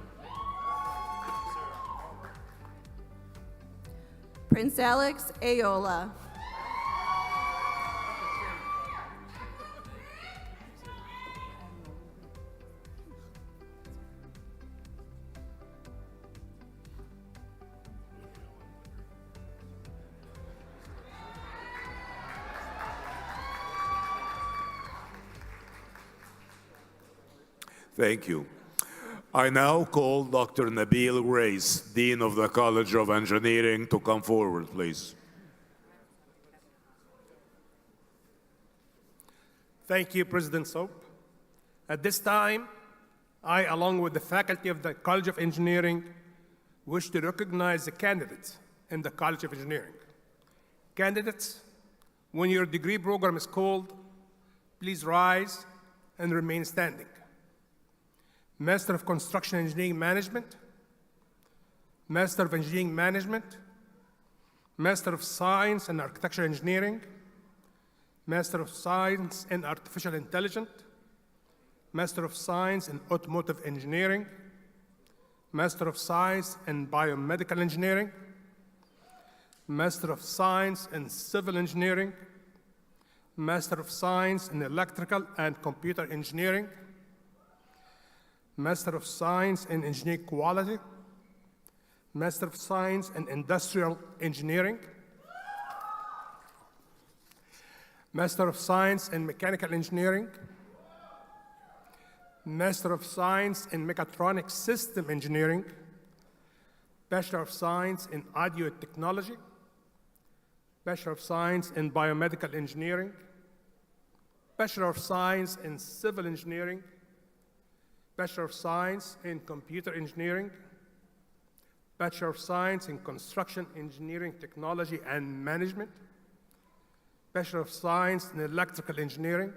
Prince Alex Ayola. Thank you. I now call Dr. Nabil Grace, Dean of the College of Engineering, to come forward, please. Thank you, President Soap. At this time, I, along with the faculty of the College of Engineering, wish to recognize the candidates in the College of Engineering. Candidates, when your degree program is called, please rise and remain standing. Master of Construction Engineering Management, Master of Engineering Management, Master of Science and Architectural Engineering, Master of Science in Artificial Intelligence, Master of Science in Automotive Engineering, Master of Science in Biomedical Engineering, Master of Science in Civil Engineering, Master of Science in Electrical and Computer Engineering, Master of Science in Engineering Quality, Master of Science in Industrial Engineering, Master of Science in Mechanical Engineering, Master of Science in Mechatronic System Engineering, Bachelor of Science in Audio Technology, Bachelor of Science in Biomedical Engineering, Bachelor of Science in Civil Engineering, Bachelor of Science in Computer Engineering, Bachelor of Science in Construction Engineering Technology and Management, Bachelor of Science in Electrical Engineering,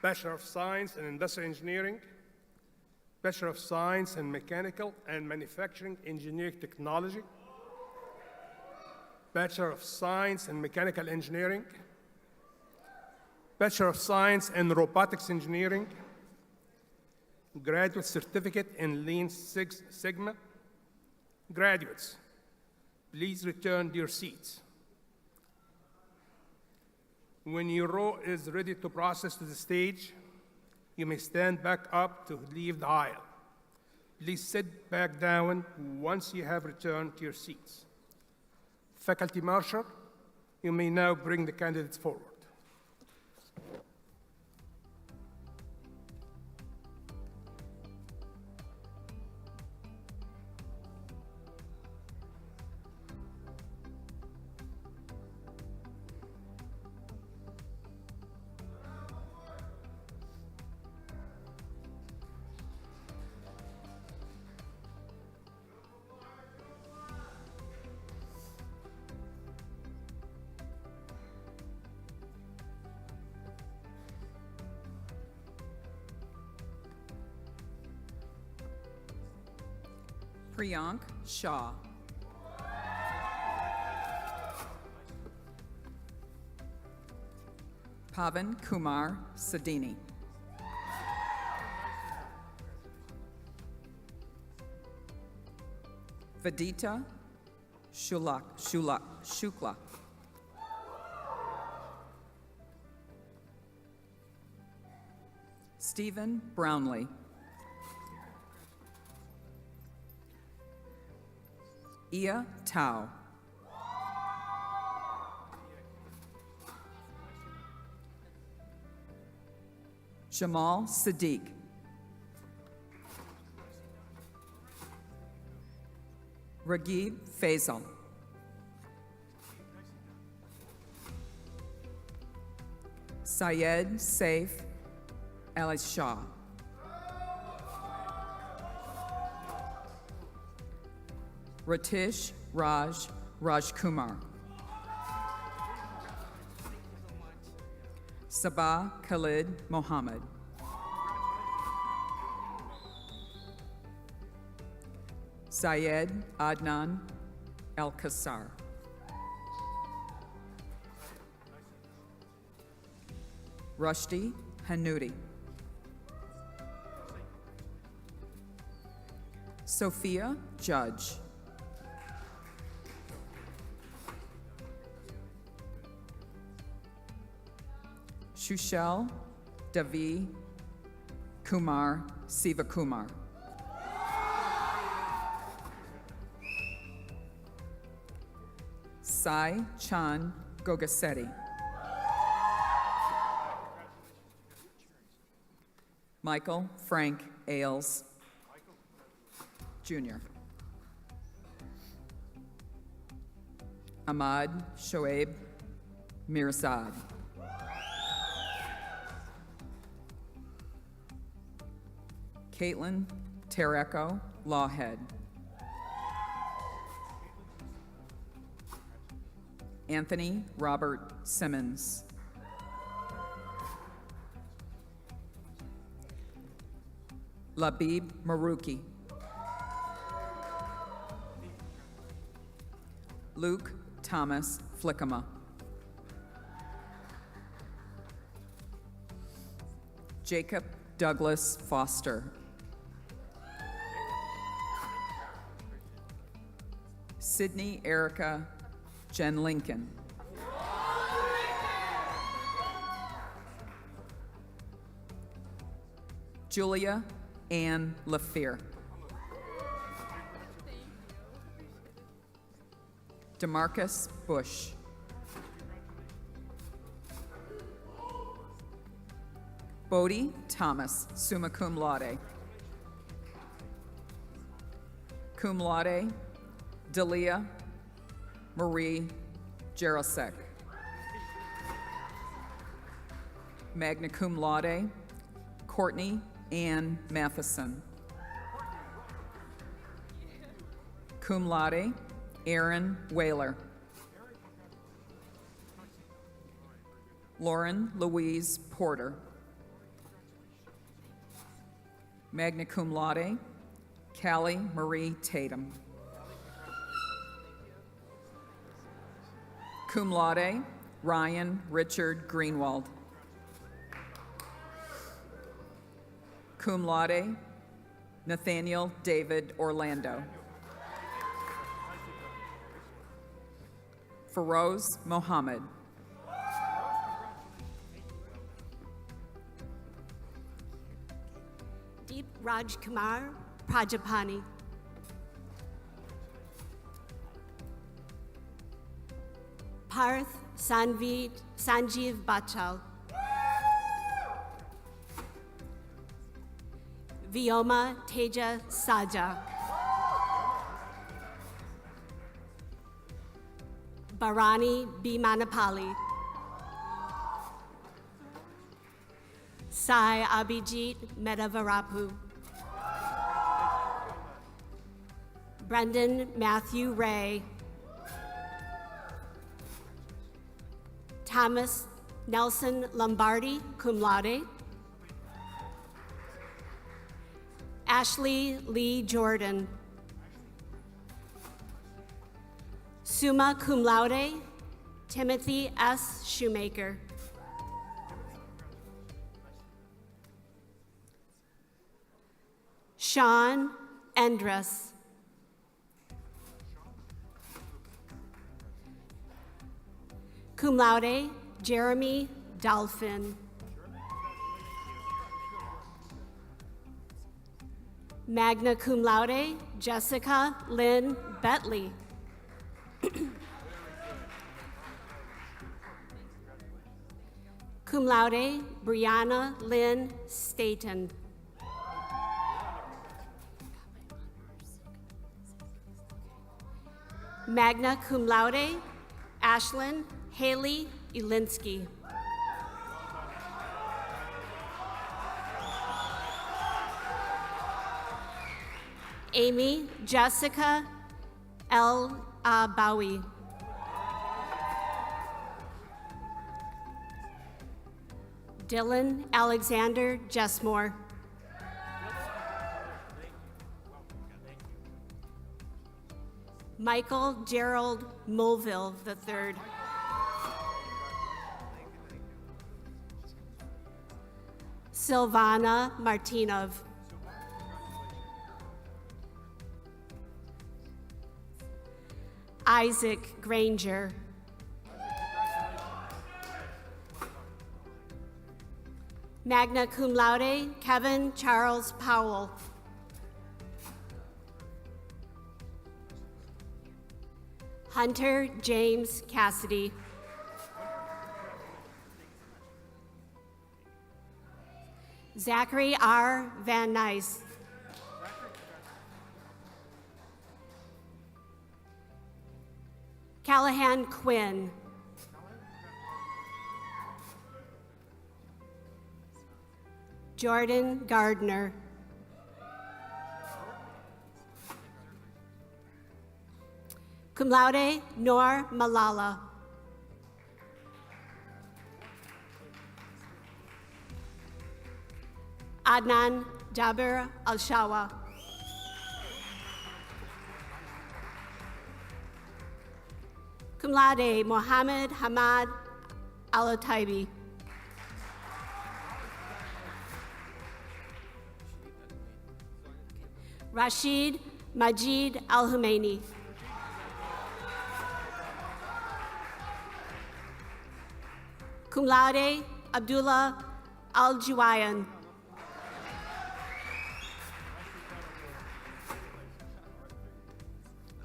Bachelor of Science in Industrial Engineering, Bachelor of Science in Mechanical and Manufacturing Engineering Technology, Bachelor of Science in Mechanical Engineering, Bachelor of Science in Robotics Engineering, Graduate Certificate in Lean Six Sigma. Graduates, please return to your seats. When your row is ready to process to the stage, you may stand back up to leave the aisle. Please sit back down once you have returned to your seats. Faculty Marshal, you may now bring the candidates forward. Priyank Shah. Pavan Kumar Sadini. Vidita Shukla. Stephen Brownlee. Ia Tao. Jamal Sadiq. Raghib Faisal. Syed Saif Ali Shah. Ratish Rajkumar. Sabah Khalid Mohammed. Syed Adnan Al-Qassar. Rushdie Hanoudi. Sophia Judge. Shushal Davi Kumar Sivakumar. Sai Chan Gogasetti. Michael Frank Ailes Jr. Ahmad Shoaib Mirzad. Caitlin Tereko Lawhead. Anthony Robert Simmons. Labib Maruki. Luke Thomas Flickama. Jacob Douglas Foster. Sydney Erica Jen Lincoln. Julia Ann LaFear. DeMarcus Bush. Bodie Thomas, summa cum laude. Cum laude, Dalia Marie Jarosek. Magna cum laude, Courtney Ann Matheson. Cum laude, Aaron Whaler. Lauren Louise Porter. Magna cum laude, Callie Marie Tatum. Cum laude, Ryan Richard Greenwald. Cum laude, Nathaniel David Orlando. Feroz Mohammed. Deep Raj Kumar Prajapani. Parth Sanjeev Bachal. Vyoma Teja Saja. Bharani B. Manapali. Sai Abhijit Medavarapu. Brendan Matthew Ray. Thomas Nelson Lombardi, cum laude. Ashley Lee Jordan. Summa cum laude, Timothy S. Shoemaker. Sean Endress. Cum laude, Jeremy Dolphin. Magna cum laude, Jessica Lynn Betley. Cum laude, Brianna Lynn Staten. Magna cum laude, Ashlyn Haley Ulinsky. Amy Jessica L. Bowie. Dylan Alexander Jessmore. Michael Gerald Mulville III. Silvana Martinov. Isaac Granger. Magna cum laude, Kevin Charles Powell. Hunter James Cassidy. Zachary R. Van Nuys. Callahan Quinn. Jordan Gardner. Cum laude, Noor Malala. Adnan Jabir Al-Shawa. Cum laude, Mohammed Hamad Al-Taibi. Rashid Majid Al-Humaini. Cum laude, Abdullah Al-Juwayan.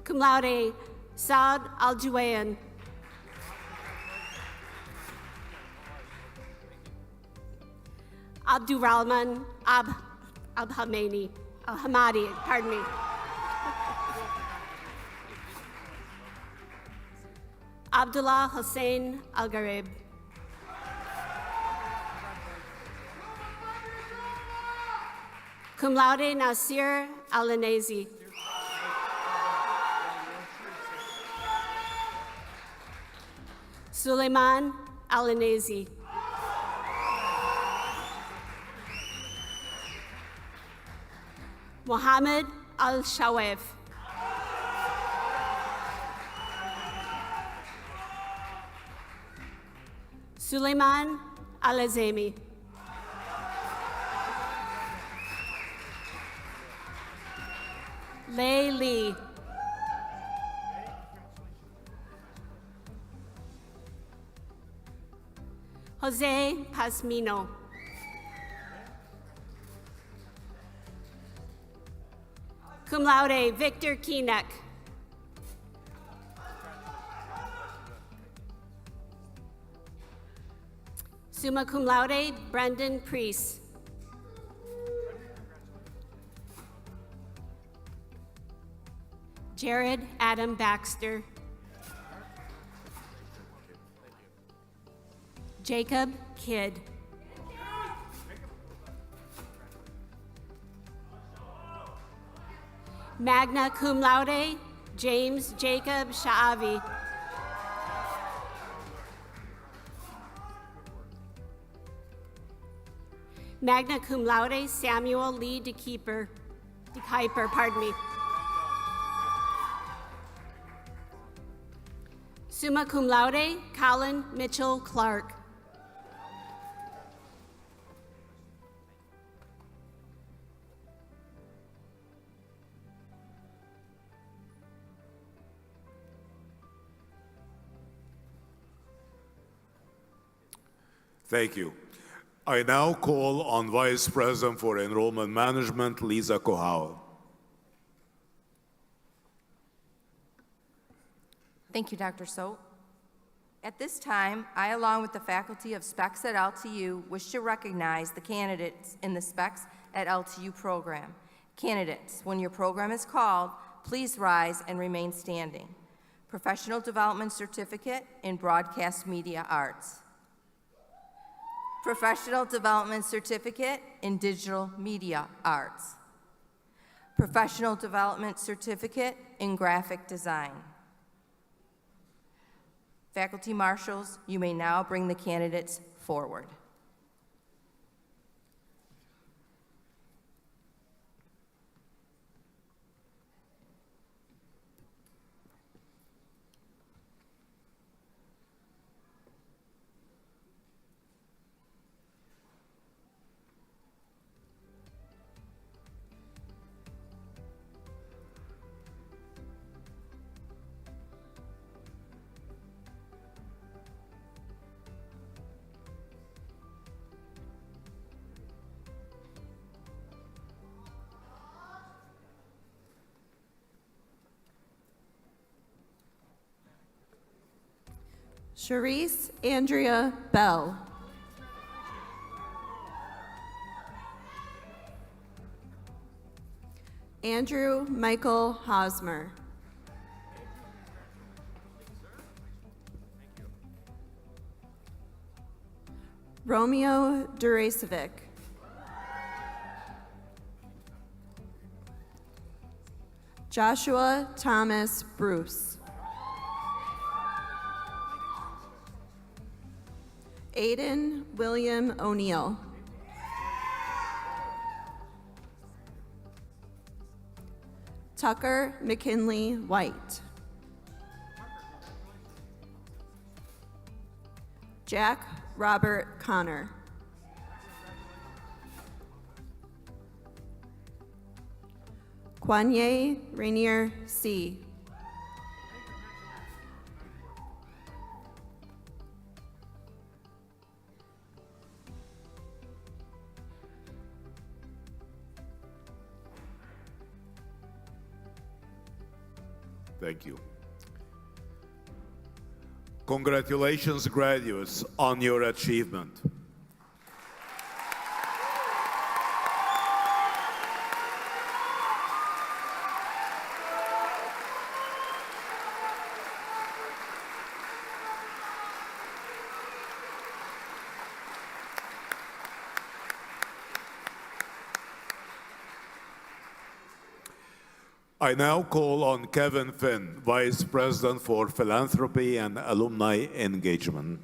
Cum laude, Saad Al-Juwayan. Abdurrahman Al-Hamadi, pardon me. Abdullah Hussein Al-Gharib. Cum laude, Nasir Alanezi. Suleiman Alanezi. Mohammed Al-Shawef. Suleiman Al-Azemi. Lei Li. Jose Pasmino. Cum laude, Victor Kienek. Summa cum laude, Brendan Priest. Jared Adam Baxter. Jacob Kidd. Magna cum laude, James Jacob Sha'avi. Magna cum laude, Samuel Lee DeKuyper, pardon me. Summa cum laude, Colin Mitchell Clark. Thank you. I now call on Vice President for Enrollment Management, Lisa Kohauer. Thank you, Dr. Soap. At this time, I, along with the faculty of Specs at LTU, wish to recognize the candidates in the Specs at LTU program. Candidates, when your program is called, please rise and remain standing. Professional Development Certificate in Broadcast Media Arts. Professional Development Certificate in Digital Media Arts. Professional Development Certificate in Graphic Design. Faculty marshals, you may now bring the candidates forward. Charisse Andrea Bell. Andrew Michael Hosmer. Romeo Duracevic. Joshua Thomas Bruce. Aiden William O'Neill. Tucker McKinley White. Jack Robert Connor. Kwanye Rainier C. Thank you. Congratulations, graduates, on your achievement. I now call on Kevin Finn, Vice President for Philanthropy and Alumni Engagement.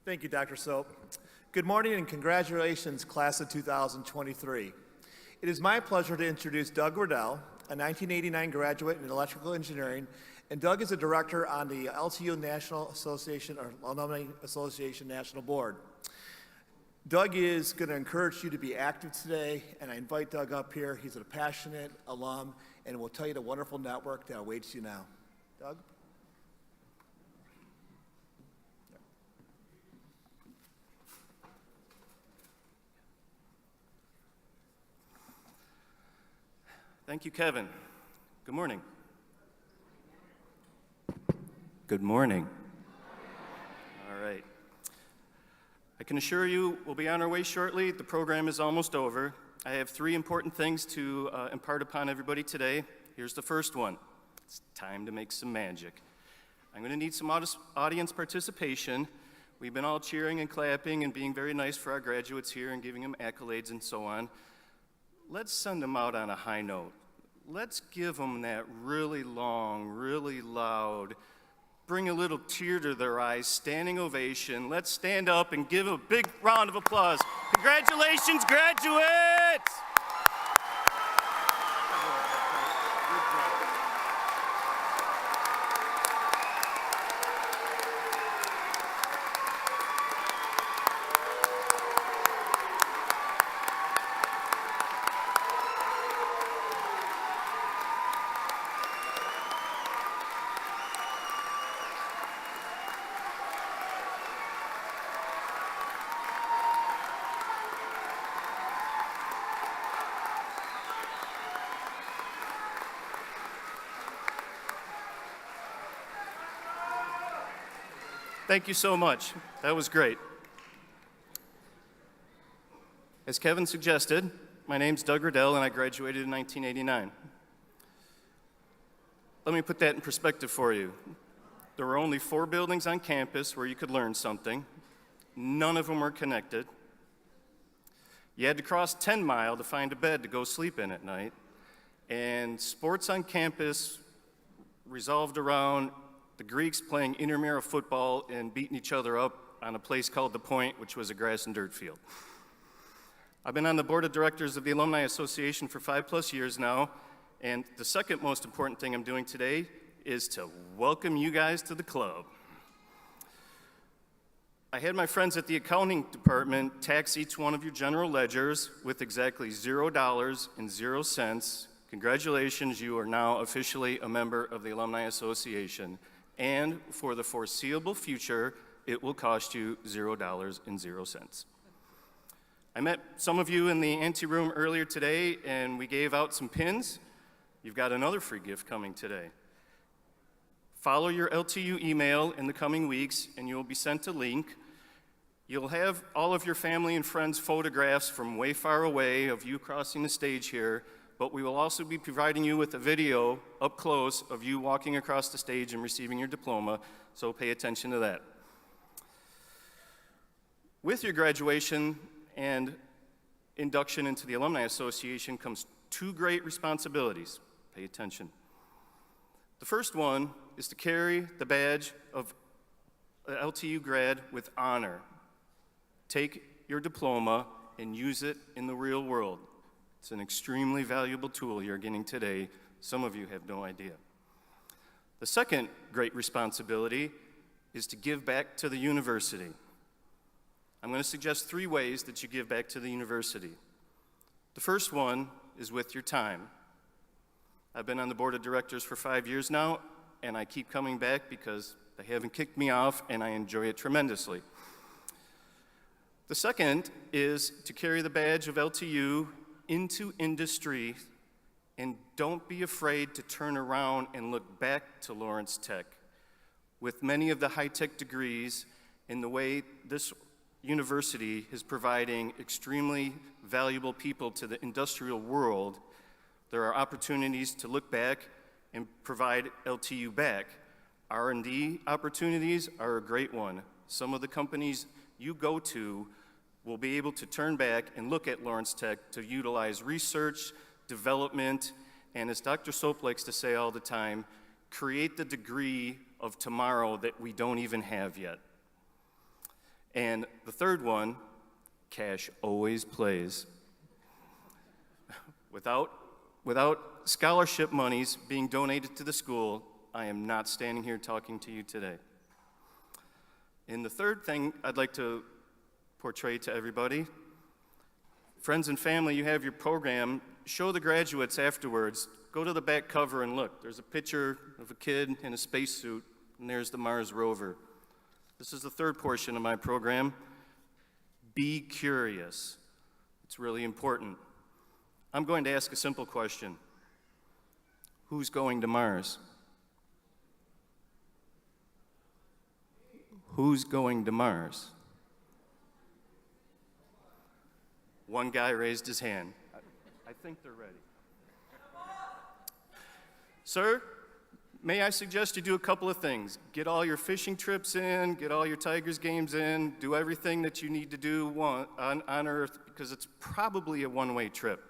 Thank you, Dr. Soap. Good morning and congratulations, class of 2023. It is my pleasure to introduce Doug Riddell, a 1989 graduate in electrical engineering, and Doug is a director on the LTU National Association, or Alumni Association National Board. Doug is going to encourage you to be active today, and I invite Doug up here. He's a passionate alum, and will tell you the wonderful network that awaits you now. Doug? Thank you, Kevin. Good morning. Good morning. All right. I can assure you we'll be on our way shortly. The program is almost over. I have 3 important things to impart upon everybody today. Here's the first one. It's time to make some magic. I'm going to need some audience participation. We've been all cheering and clapping and being very nice for our graduates here and giving them accolades and so on. Let's send them out on a high note. Let's give them that really long, really loud, bring a little tear to their eyes, standing ovation. Let's stand up and give a big round of applause. Congratulations, graduates! Thank you so much. That was great. As Kevin suggested, my name's Doug Riddell, and I graduated in 1989. Let me put that in perspective for you. There were only 4 buildings on campus where you could learn something. None of them were connected. You had to cross 10 Mile to find a bed to go sleep in at night. And sports on campus resolved around the Greeks playing intramural football and beating each other up on a place called The Point, which was a grass and dirt field. I've been on the board of directors of the Alumni Association for 5+ years now, and the second most important thing I'm doing today is to welcome you guys to the club. I had my friends at the accounting department tax each one of your general ledgers with exactly $0.00. Congratulations, you are now officially a member of the Alumni Association. And for the foreseeable future, it will cost you $0.00. I met some of you in the anteroom earlier today, and we gave out some pins. You've got another free gift coming today. Follow your LTU email in the coming weeks, and you'll be sent a link. You'll have all of your family and friends' photographs from way far away of you crossing the stage here, but we will also be providing you with a video up close of you walking across the stage and receiving your diploma, so pay attention to that. With your graduation and induction into the Alumni Association comes 2 great responsibilities. Pay attention. The first one is to carry the badge of LTU grad with honor. Take your diploma and use it in the real world. It's an extremely valuable tool you're getting today. Some of you have no idea. The second great responsibility is to give back to the university. I'm going to suggest 3 ways that you give back to the university. The first one is with your time. I've been on the board of directors for 5 years now, and I keep coming back because they haven't kicked me off, and I enjoy it tremendously. The second is to carry the badge of LTU into industry, and don't be afraid to turn around and look back to Lawrence Tech. With many of the high-tech degrees in the way this university is providing extremely valuable people to the industrial world, there are opportunities to look back and provide LTU back. R&D opportunities are a great one. Some of the companies you go to will be able to turn back and look at Lawrence Tech to utilize research, development, and as Dr. Soap likes to say all the time, create the degree of tomorrow that we don't even have yet. And the third one, cash always plays. Without scholarship monies being donated to the school, I am not standing here talking to you today. And the third thing I'd like to portray to everybody, friends and family, you have your program, show the graduates afterwards, go to the back cover and look. There's a picture of a kid in a spacesuit, and there's the Mars rover. This is the third portion of my program. Be curious. It's really important. I'm going to ask a simple question. Who's going to Mars? Who's going to Mars? One guy raised his hand. I think they're ready. Sir, may I suggest you do a couple of things? Get all your fishing trips in, get all your Tigers games in, do everything that you need to do on Earth, because it's probably a one-way trip.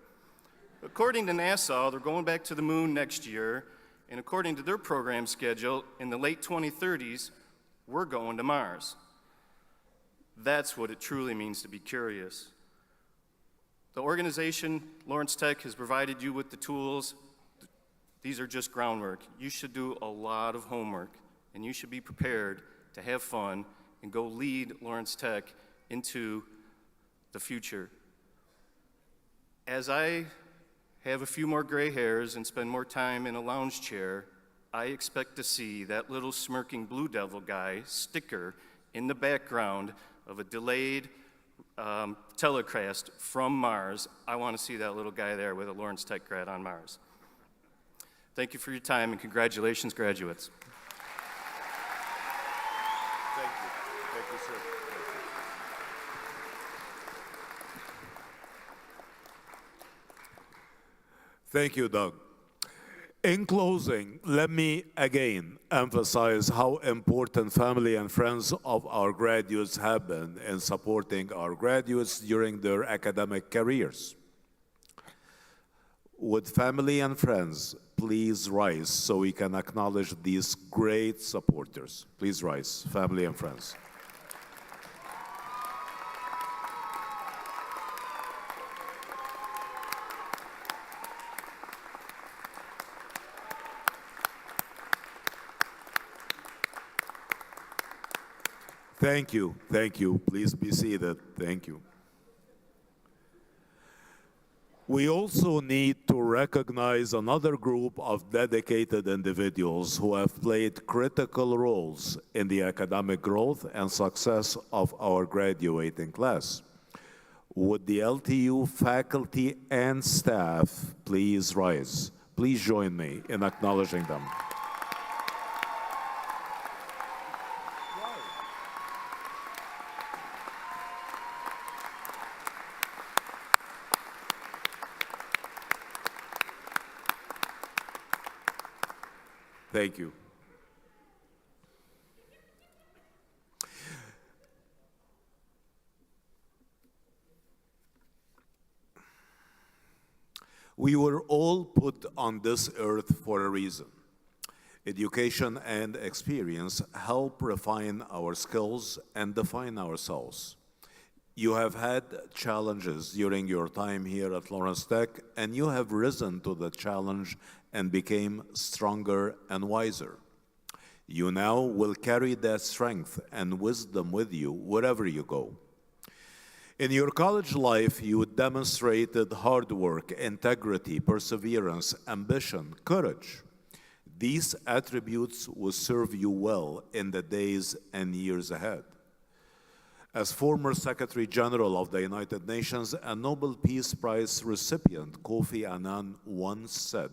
According to NASA, they're going back to the moon next year, and according to their program schedule, in the late 2030s, we're going to Mars. That's what it truly means to be curious. The organization, Lawrence Tech, has provided you with the tools. These are just groundwork. You should do a lot of homework, and you should be prepared to have fun and go lead Lawrence Tech into the future. As I have a few more gray hairs and spend more time in a lounge chair, I expect to see that little smirking Blue Devil guy sticker in the background of a delayed telecast from Mars. I want to see that little guy there with a Lawrence Tech grad on Mars. Thank you for your time, and congratulations, graduates. Thank you. Thank you, sir. Thank you, Doug. In closing, let me again emphasize how important family and friends of our graduates have been in supporting our graduates during their academic careers. Would family and friends please rise so we can acknowledge these great supporters? Please rise, family and friends. Thank you, thank you. Please be seated. Thank you. We also need to recognize another group of dedicated individuals who have played critical roles in the academic growth and success of our graduating class. Would the LTU faculty and staff please rise? Please join me in acknowledging them. Thank you. We were all put on this earth for a reason. Education and experience help refine our skills and define ourselves. You have had challenges during your time here at Lawrence Tech, and you have risen to the challenge and became stronger and wiser. You now will carry that strength and wisdom with you wherever you go. In your college life, you demonstrated hard work, integrity, perseverance, ambition, courage. These attributes will serve you well in the days and years ahead. As former Secretary General of the United Nations and Nobel Peace Prize recipient Kofi Annan once said,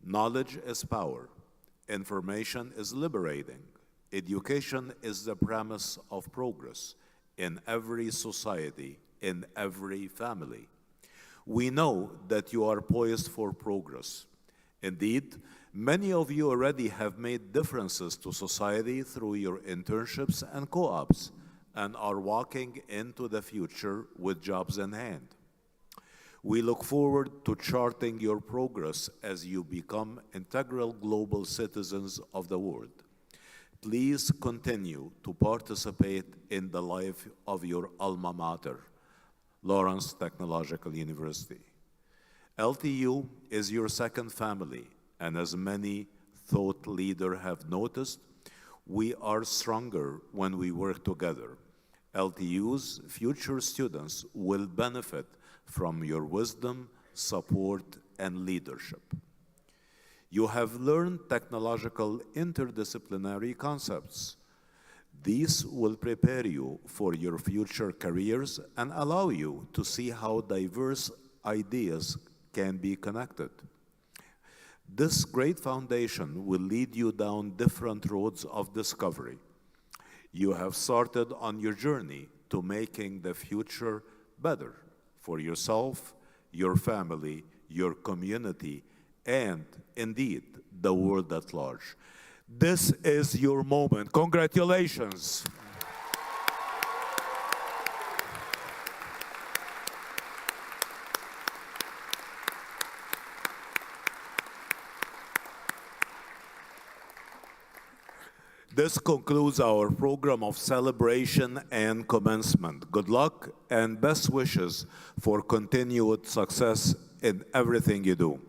"Knowledge is power, information is liberating, education is the premise of progress in every society, in every family." We know that you are poised for progress. Indeed, Many of you already have made differences to society through your internships and co-ops and are walking into the future with jobs in hand. We look forward to charting your progress as you become integral global citizens of the world. Please continue to participate in the life of your alma mater, Lawrence Technological University. LTU is your second family, and as many thought leaders have noticed, we are stronger when we work together. LTU's future students will benefit from your wisdom, support, and leadership. You have learned technological interdisciplinary concepts. These will prepare you for your future careers and allow you to see how diverse ideas can be connected. This great foundation will lead you down different roads of discovery. You have started on your journey to making the future better for yourself, your family, your community, and indeed, the world at large. This is your moment. Congratulations. This concludes our program of celebration and commencement. Good luck and best wishes for continued success in everything you do.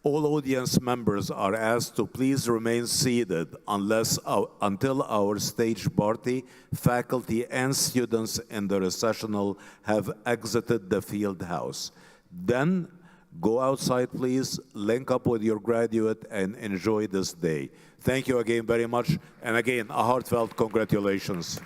All audience members are asked to please remain seated until our stage party, faculty, and students in the recessional have exited the field house. Then go outside, please, link up with your graduate, and enjoy this day. Thank you again very much, and again, a heartfelt congratulations.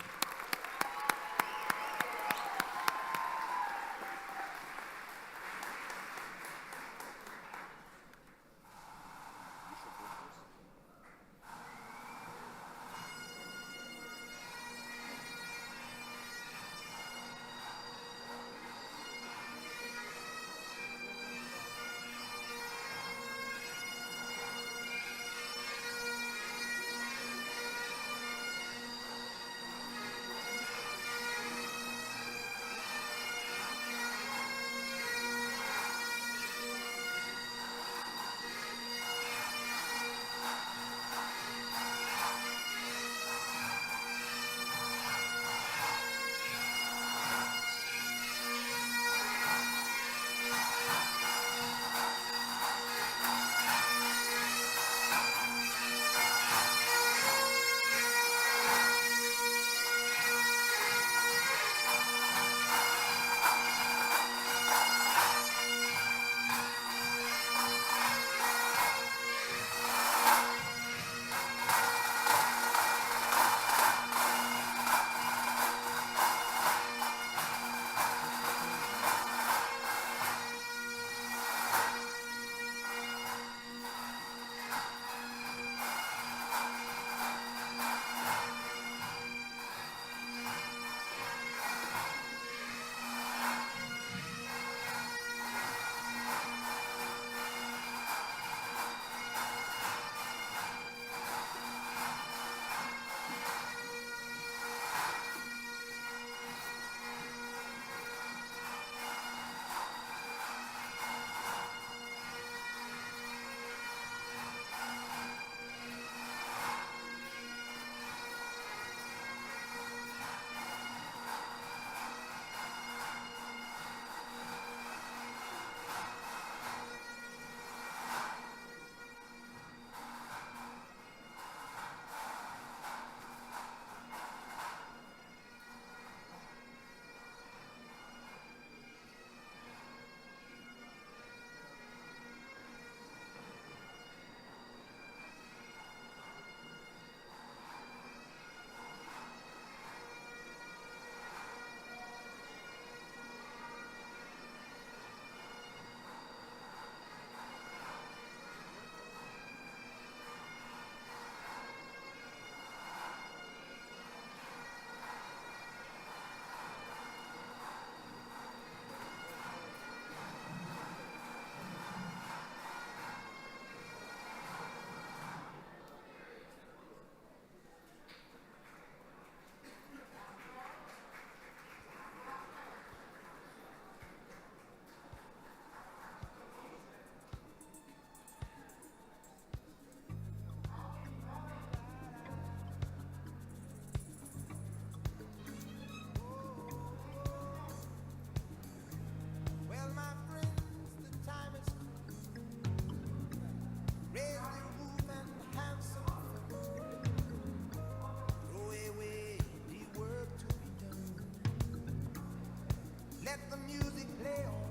Let the music play on.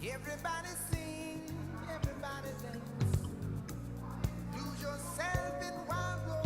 Everybody sing, everybody dance. Lose yourself in wild rose.